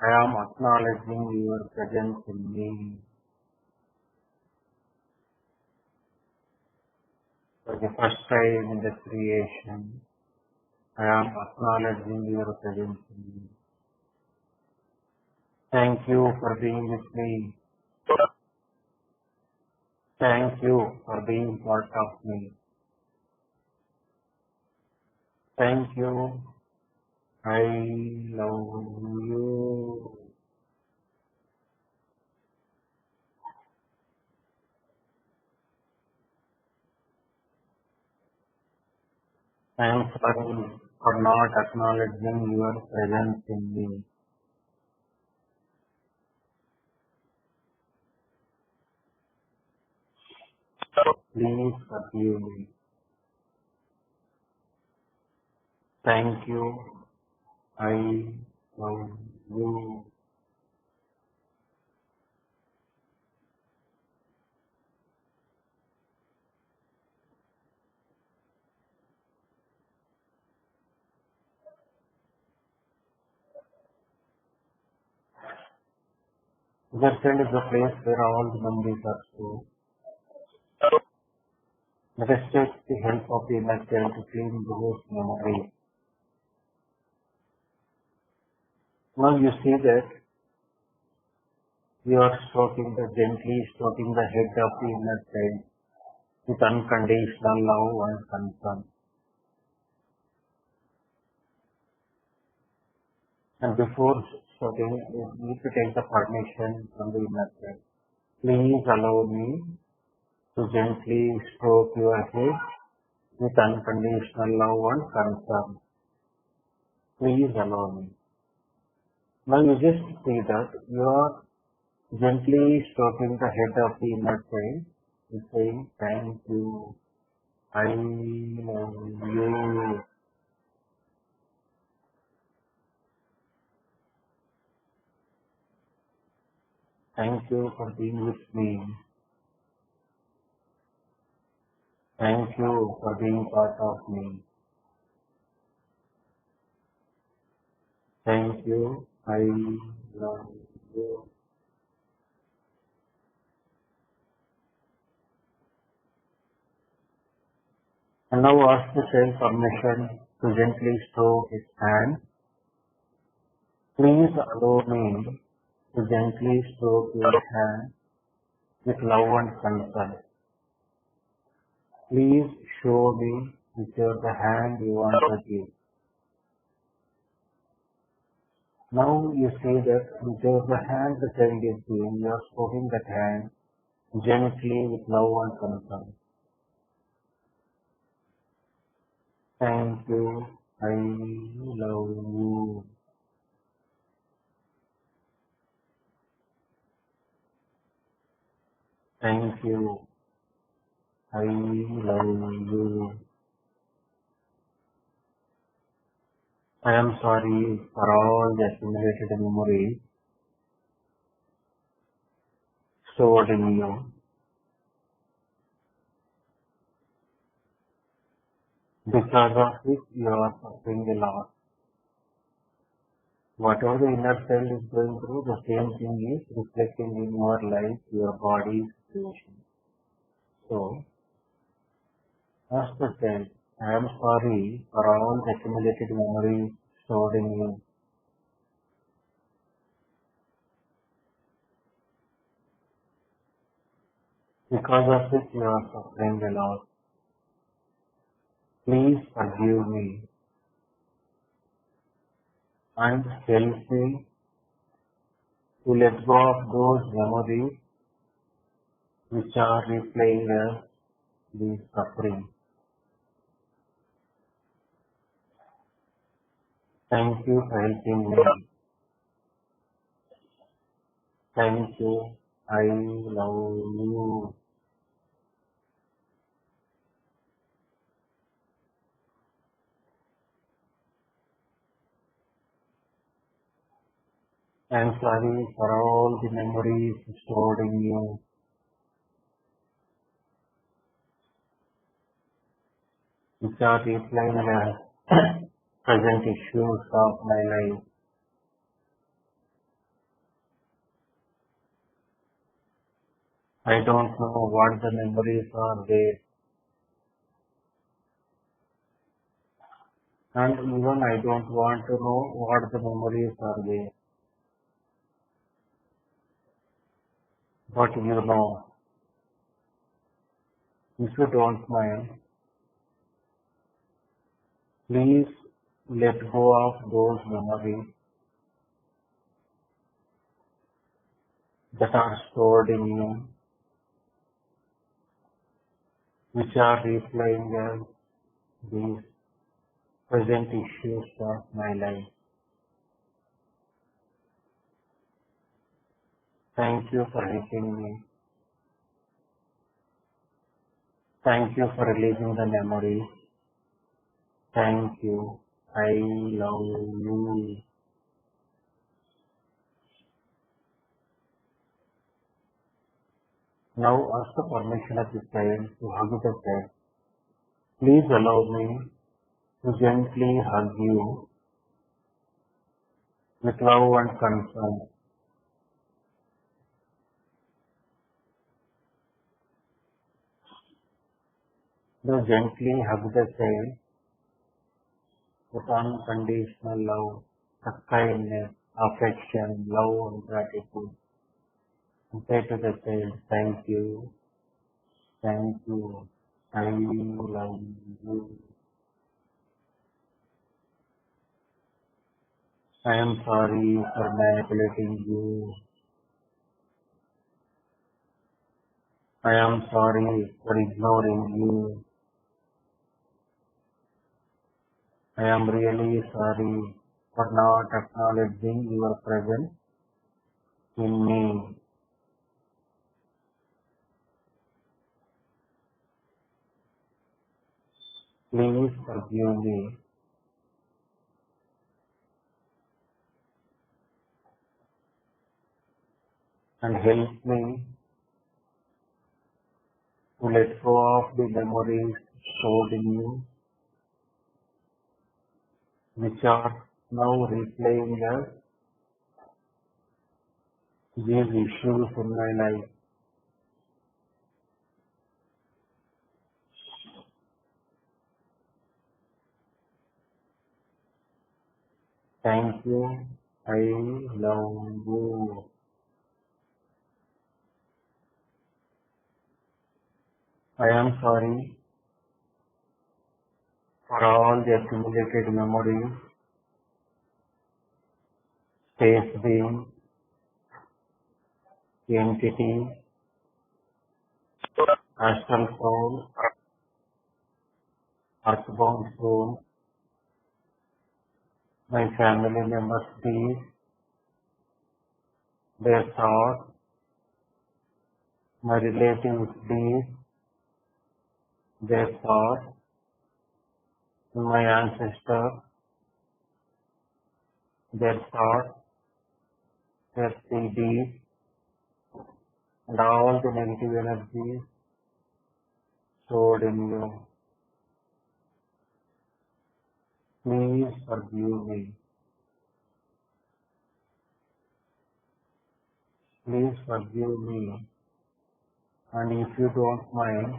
I am acknowledging your presence in me. For the first time in the creation, I am acknowledging your presence in me. Thank you for being with me. Thank you for being part of me. Thank you. I love you." I am sorry for not acknowledging your presence in me. Please forgive me. Thank you. I love you. Inner child is the place where all the memories are stored. Let us take the help of the inner child to clean those memories. Now you see that you are gently stroking the head of the inner child with unconditional love and concern. And before stroking, you need to take the permission from the inner child. Please allow me to gently stroke your head with unconditional love and concern. Please allow me. Now you just see that you are gently stroking the head of the inner child with saying, "Thank you. I love you." Thank you for being with me. Thank you for being part of me. Thank you. I love you. And now ask the child permission to gently stroke his hand. Please allow me to gently stroke your hand with love and concern. Please show me which is the hand you want to give. Now you see that whichever the hand the child is giving, you are stroking that hand gently with love and concern. Thank you. I love you. Thank you. I love you. I am sorry for all the accumulated memories stored in you. Because of which you are suffering a lot. Whatever the inner child is going through, the same thing is reflecting in your life, your body situation. So, ask the child, "I am sorry for all the accumulated memories stored in you. Because of which you are suffering a lot. Please forgive me and help me to let go of those memories which are replaying us the suffering. Thank you for helping me. Thank you. I love you. I am sorry for all the memories stored in you, which are replaying the present issues of my life. I don't know what the memories are there, and even I don't want to know what the memories are there. But you know, if you don't mind, please let go of those memories that are stored in you, which are replaying as these present issues of my life. Thank you for helping me. Thank you for releasing the memories. Thank you. I love you. Now ask the permission of the child to hug the child. Please allow me to gently hug you with love and concern. Now gently hug the child with unconditional love, kindness, affection, love and gratitude. And say to the child, thank you, I love you. I am sorry for manipulating you. I am sorry for ignoring you. I am really sorry for not acknowledging your presence in me. Please forgive me. And help me to let go of the memories stored in you, which are now replaying as these issues in my life. Thank you. I love you. I am sorry for all the accumulated memories, space being, entity, astral soul, earthbound soul, my family members' deeds, their thoughts, my relatives' deeds, their thoughts, my ancestors, their thoughts, their deeds, and all the negative energies stored in you. Please forgive me. Please forgive me. And if you don't mind,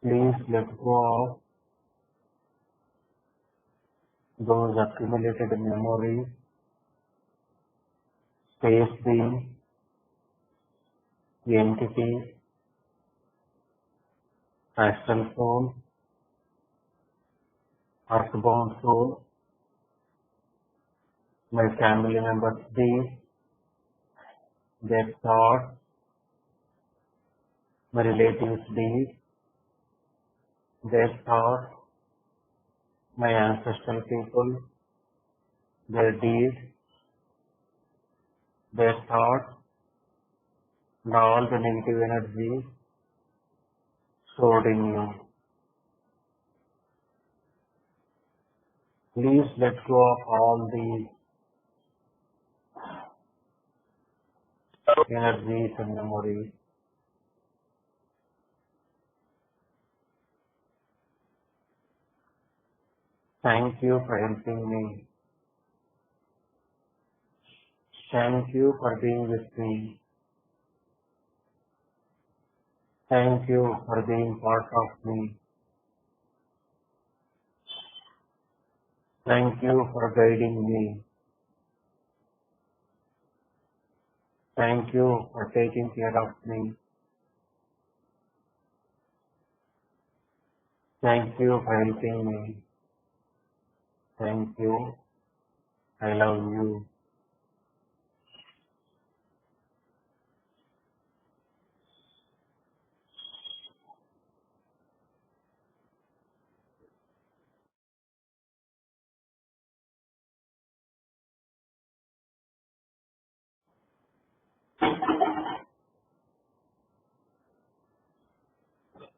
please let go of those accumulated memories, space being, entity, astral soul, earthbound soul, my family members' deeds, their thoughts, my relatives' deeds, their thoughts, my ancestral people, their deeds, their thoughts, and all the negative energies stored in you. Please let go of all these energies and memories. Thank you for helping me. Thank you for being with me. Thank you for being part of me. Thank you for guiding me. Thank you for taking care of me. Thank you for helping me. Thank you. I love you.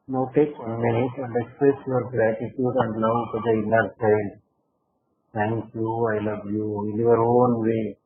Now take 1 minute and express your gratitude and love to the inner child. Thank you, I love you, in your own way.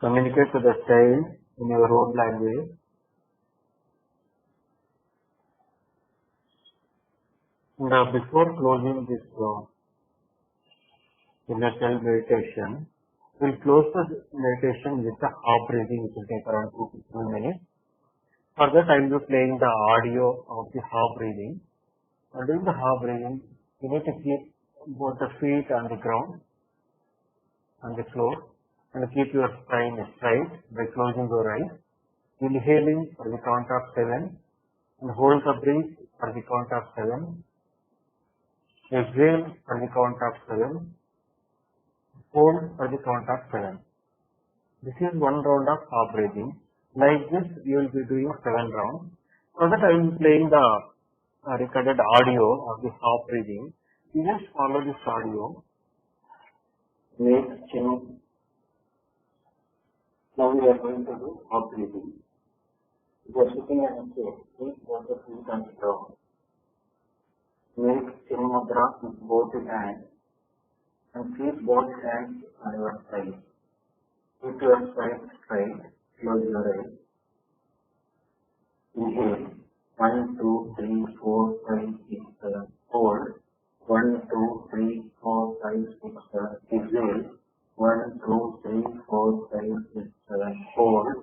Communicate to the child in your own language. Now, before closing this inner child meditation, we'll close the meditation with the half breathing, which will take around 2 to 3 minutes. For that, I will be playing the audio of the half breathing. And during the half breathing, you need to keep both the feet on the ground, on the floor, and keep your spine straight by closing your eyes. Inhaling for the count of 7 and hold the breath for the count of 7. Exhale for the count of 7. Hold for the count of 7. This is one round of half breathing. Like this, you will be doing 7 rounds. So that I will be playing the recorded audio of the half breathing. You just follow this audio. Make chin. Now we are going to do half breathing. You are sitting on a chair. Keep both the feet on the ground. Make chin mudra with both the hands and keep both hands on your side. Keep your spine straight. Close your eyes. Inhale. 1, 2, 3, 4, 5, 6, 7. Hold. 1, 2, 3, 4, 5, 6, 7. Exhale. 1, 2, 3, 4, 5, 6, 7. Hold.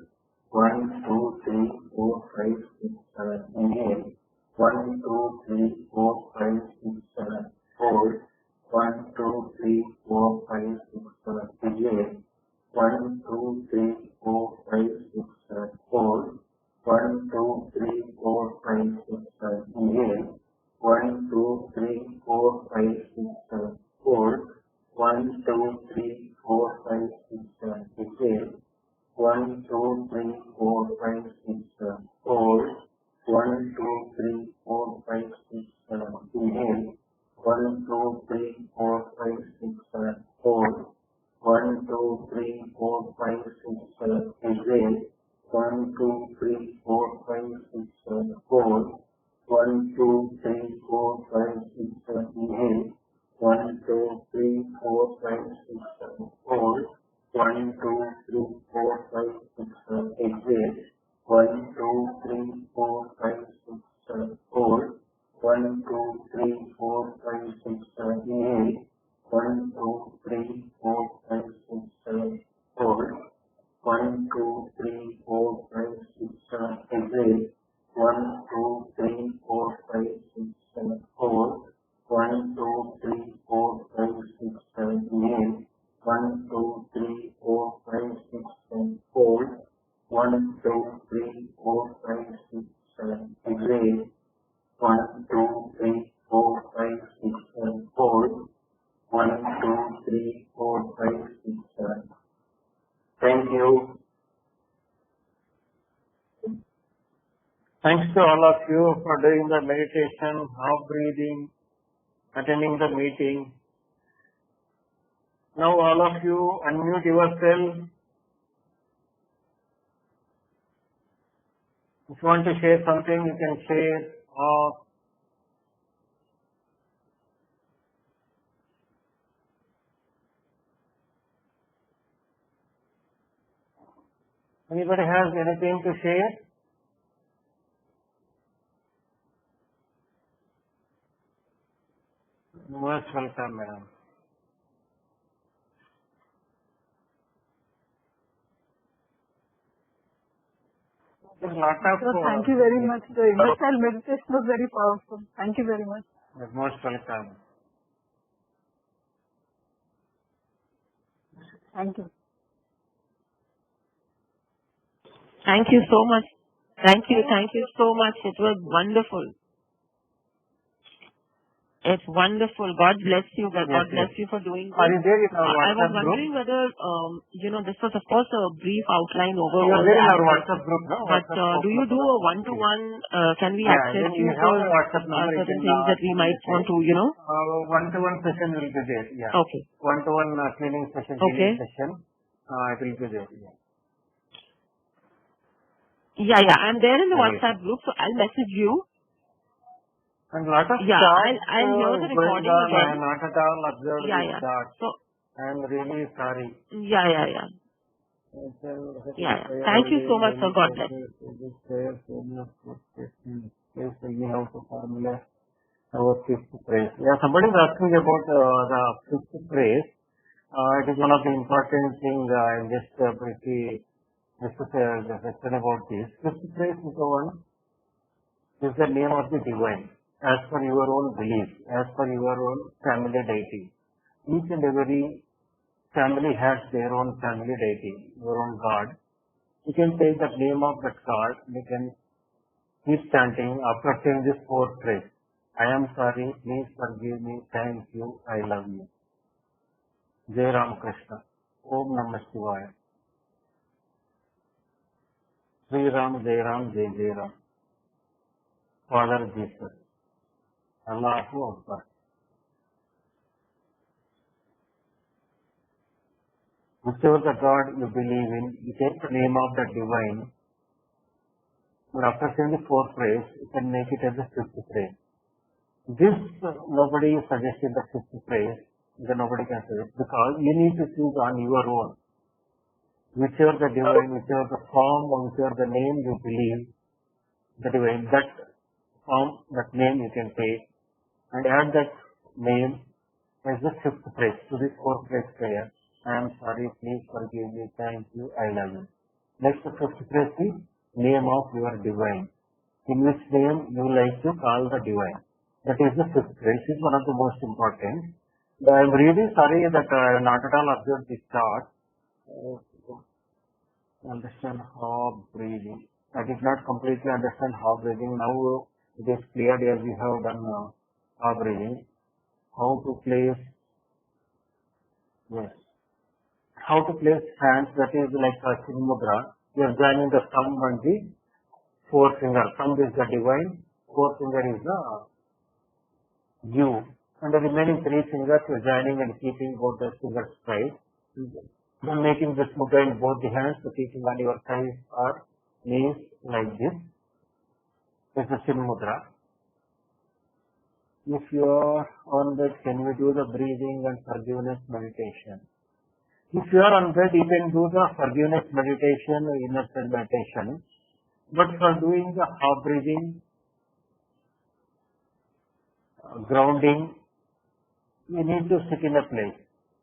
1, 2, 3, 4, 5, 6, 7. Inhale. 1, 2, 3, 4, 5, 6, 7. Hold. 1, 2, 3, 4, 5, 6, 7. Exhale. 1, 2, 3, 4, 5, 6, 7. Hold. 1, 2, 3, 4, 5, 6, 7. Inhale. 1, 2, 3, 4, 5, 6, 7. Hold. 1, 2, 3, 4, 5, 6, 7. Exhale. 1, 2, 3, 4, 5, 6, 7. Hold. 1, 2, 3, 4, 5, 6, 7. Inhale. 1, 2, 3, 4, 5, 6, 7. Hold. 1, 2, 3, 4, 5, 6, 7. Exhale. 1, 2, 3, 4, 5, 6, 7. Hold. 1, 2, 3, 4, 5, 6, 7. Inhale. 1, 2, 3, 4, 5, 6, 7. Hold. 1, 2, 3, 4, 5, 6, 7. Exhale. 1, 2, 3, 4, 5, 6, 7. Hold. 1, 2, 3, 4, 5, 6, 7. Inhale. 1, 2, 3, 4, 5, 6, 7. Hold. 1, 2, 3, 4, 5, 6, 7. Exhale. 1, 2, 3, 4, 5, 6, 7. Hold. 1, 2, 3, 4, 5, 6, 7. Inhale. 1, 2, 3, 4, 5, 6, Thank you. Thanks to all of you for doing the meditation, half breathing, attending the meeting. Now all of you unmute yourself. If you want to share something, you can share. Or anybody has anything to share? Most welcome, madam. There's a lot of. Sir, thank you very much. The inner child meditation was very powerful. Thank you very much. Most welcome. Thank you. Thank you so much. Thank you so much. It was wonderful. It's wonderful. God bless you. God bless you for doing this. Are you there in our I was WhatsApp group? wondering whether, this was of course a brief outline over You are all there in the our aspects. WhatsApp group, no? But do you do a one-to-one? Can we access then you you have for a WhatsApp number. certain things that we might want to, One-to-one session will be there. Yeah. Okay. One-to-one cleaning session. Okay. Cleaning session. It will be there. Yeah. Yeah. I'm there in the Right. WhatsApp group, so I'll message you. And lot of Yeah, charts I'll hear the going recording on. I again. have not at all observed Yeah, these yeah. charts. So, I am really sorry. yeah. Thank you so much, sir. God bless. Formula our fifth praise. Yeah, somebody is asking about the fifth praise. It is one of the important things. I just briefly discussed about this. Fifth praise is the one. Is the name of the divine, as per your own belief, as per your own family deity. Each and every family has their own family deity, your own God. You can take the name of that God, you can keep chanting after saying this fourth phrase. I am sorry, please forgive me, thank you, I love you. Jai Ram Krishna. Om Namah Shivaya. Sri Ram, Jai Ram, Jai Jai Ram. Father Jesus. Allahu Akbar. Whichever the God you believe in, you take the name of the divine, but after saying the fourth phrase, you can make it as the fifth phrase. This, nobody is suggesting the fifth phrase, then nobody can suggest, because you need to choose on your own. Whichever the divine, whichever the form, or whichever the name you believe, the divine, that form, that name you can take, and add that name as the fifth phrase to this fourth phrase prayer. I am sorry, please forgive me, thank you, I love you. Next, the fifth phrase is name of your divine. In which name you like to call the divine. That is the fifth phrase, is one of the most important. I am really sorry that I have not at all observed this chart. Understand how breathing. I did not completely understand how breathing. Now it is clear as we have done how breathing. How to place, yes. How to place hands, that is like a Chin Mudra. You are joining the thumb and the forefinger. Thumb is the divine, forefinger is the you. And the remaining three fingers you are joining and keeping both the fingers straight. Then making this mudra in both the hands, so keeping on your thighs or knees like this. This is Chin Mudra. If you are on bed, can we do the breathing and forgiveness meditation? If you are on bed, you can do the forgiveness meditation, inner child meditation. But for doing the half breathing, grounding, you need to sit in a place.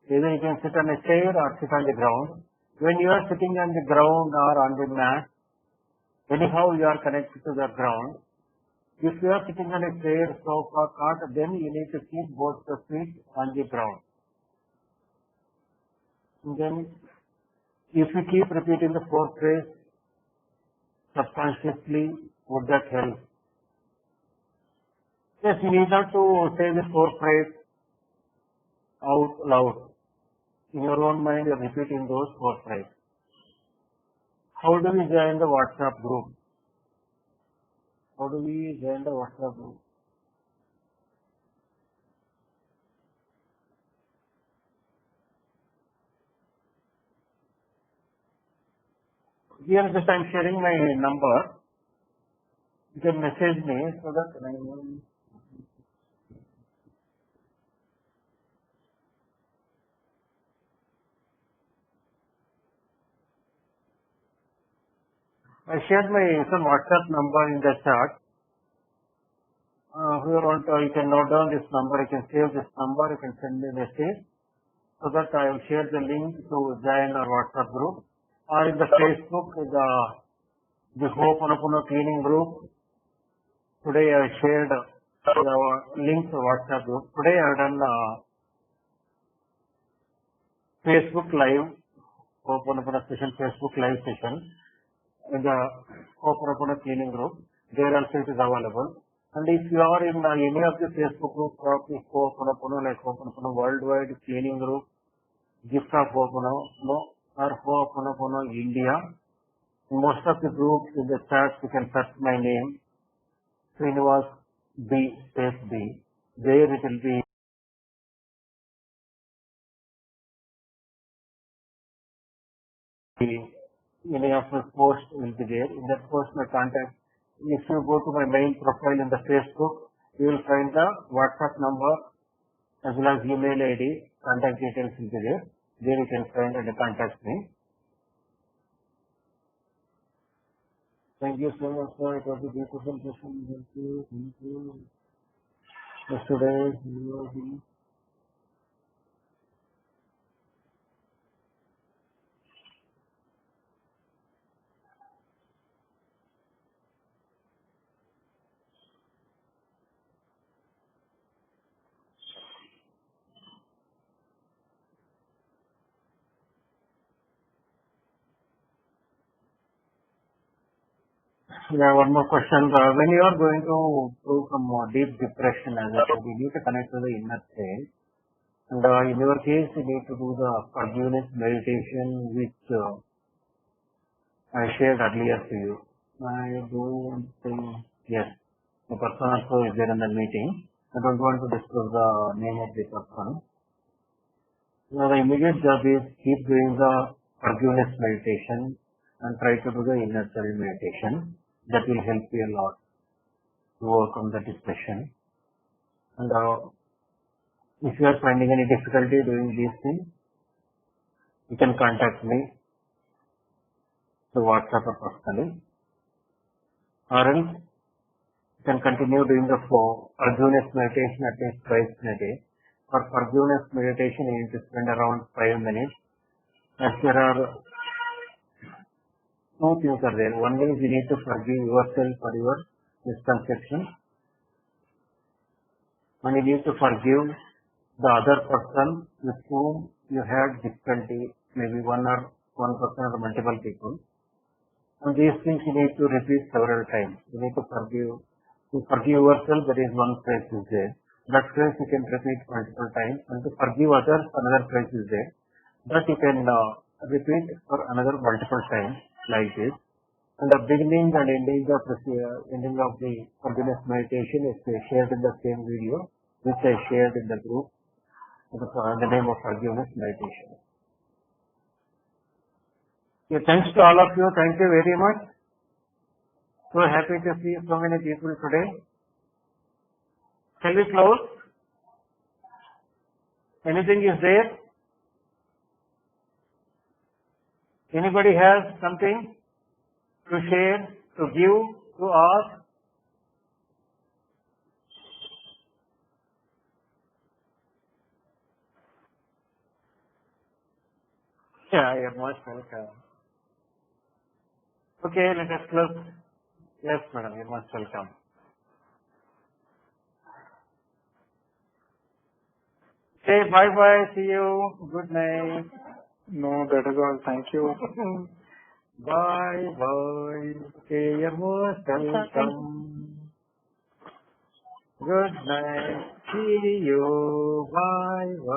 Either you can sit on a chair or sit on the ground. When you are sitting on the ground or on the mat, anyhow you are connected to the ground. If you are sitting on a chair, sofa, cot, then you need to keep both the feet on the ground. And then, if you keep repeating the fourth phrase subconsciously, would that help? Yes, you need not to say the fourth phrase out loud. In your own mind, you are repeating those four phrases. How do we join the WhatsApp group? How do we join the WhatsApp group? Here just I'm sharing my number. You can message me so that I shared my some WhatsApp number in the chat. Who want you can note down this number, you can save this number, you can send me a message so that I will share the link to join our WhatsApp group, or in the Facebook, the Ho'oponopono cleaning group. Today I shared the link to WhatsApp group. Today I have done Facebook live, Ho'oponopono session, Facebook live session in the Ho'oponopono cleaning group. There also it is available. And if you are in any of the Facebook groups of the Ho'oponopono, like Ho'oponopono Worldwide Cleaning Group, Gift of Ho'oponopono, or Ho'oponopono India, in most of the groups in the chat you can search my name, Srinivas B, space B. There it will be any of my posts will be there. In that post my contact. If you go to my main profile in the Facebook, you will find the WhatsApp number as well as email ID, contact details will be there. There you can find and contact me. Thank you so much, sir. It was a beautiful session. Thank you. Thank you. Yesterday, yeah, one more question. When you are going to go from deep depression, as I said, you need to connect to the inner state. And in your case, you need to do the forgiveness meditation, which I shared earlier to you. I don't think, yes, the person also is there in the meeting. I don't want to disclose the name of the person. Now, the immediate job is keep doing the forgiveness meditation and try to do the inner self meditation. That will help you a lot to overcome the depression. And if you are finding any difficulty doing these things, you can contact me through WhatsApp or personally. Or else, you can continue doing the forgiveness meditation at least twice in a day. For forgiveness meditation, you need to spend around 5 minutes. As there are two things are there. One is you need to forgive yourself for your misconception. And you need to forgive the other person with whom you had difficulty, maybe one person or multiple people. And these things you need to repeat several times. You need to forgive. To forgive yourself, there is one phrase is there. That phrase you can repeat multiple times. And to forgive others, another phrase is there. That you can repeat for another multiple times like this. And the beginning and ending of the forgiveness meditation is shared in the same video, which I shared in the group in the name of forgiveness meditation. Yeah, thanks to all of you. Thank you very much. So happy to see so many people today. Shall we close? Anything is there? Anybody has something to share, to give, to ask? Yeah, you're most welcome. Okay, let us close. Yes, madam, you're most welcome. Say bye-bye, see you, good night. No, that is all. Thank you. Bye-bye. Okay, you're most welcome. Good night, see you, bye-bye.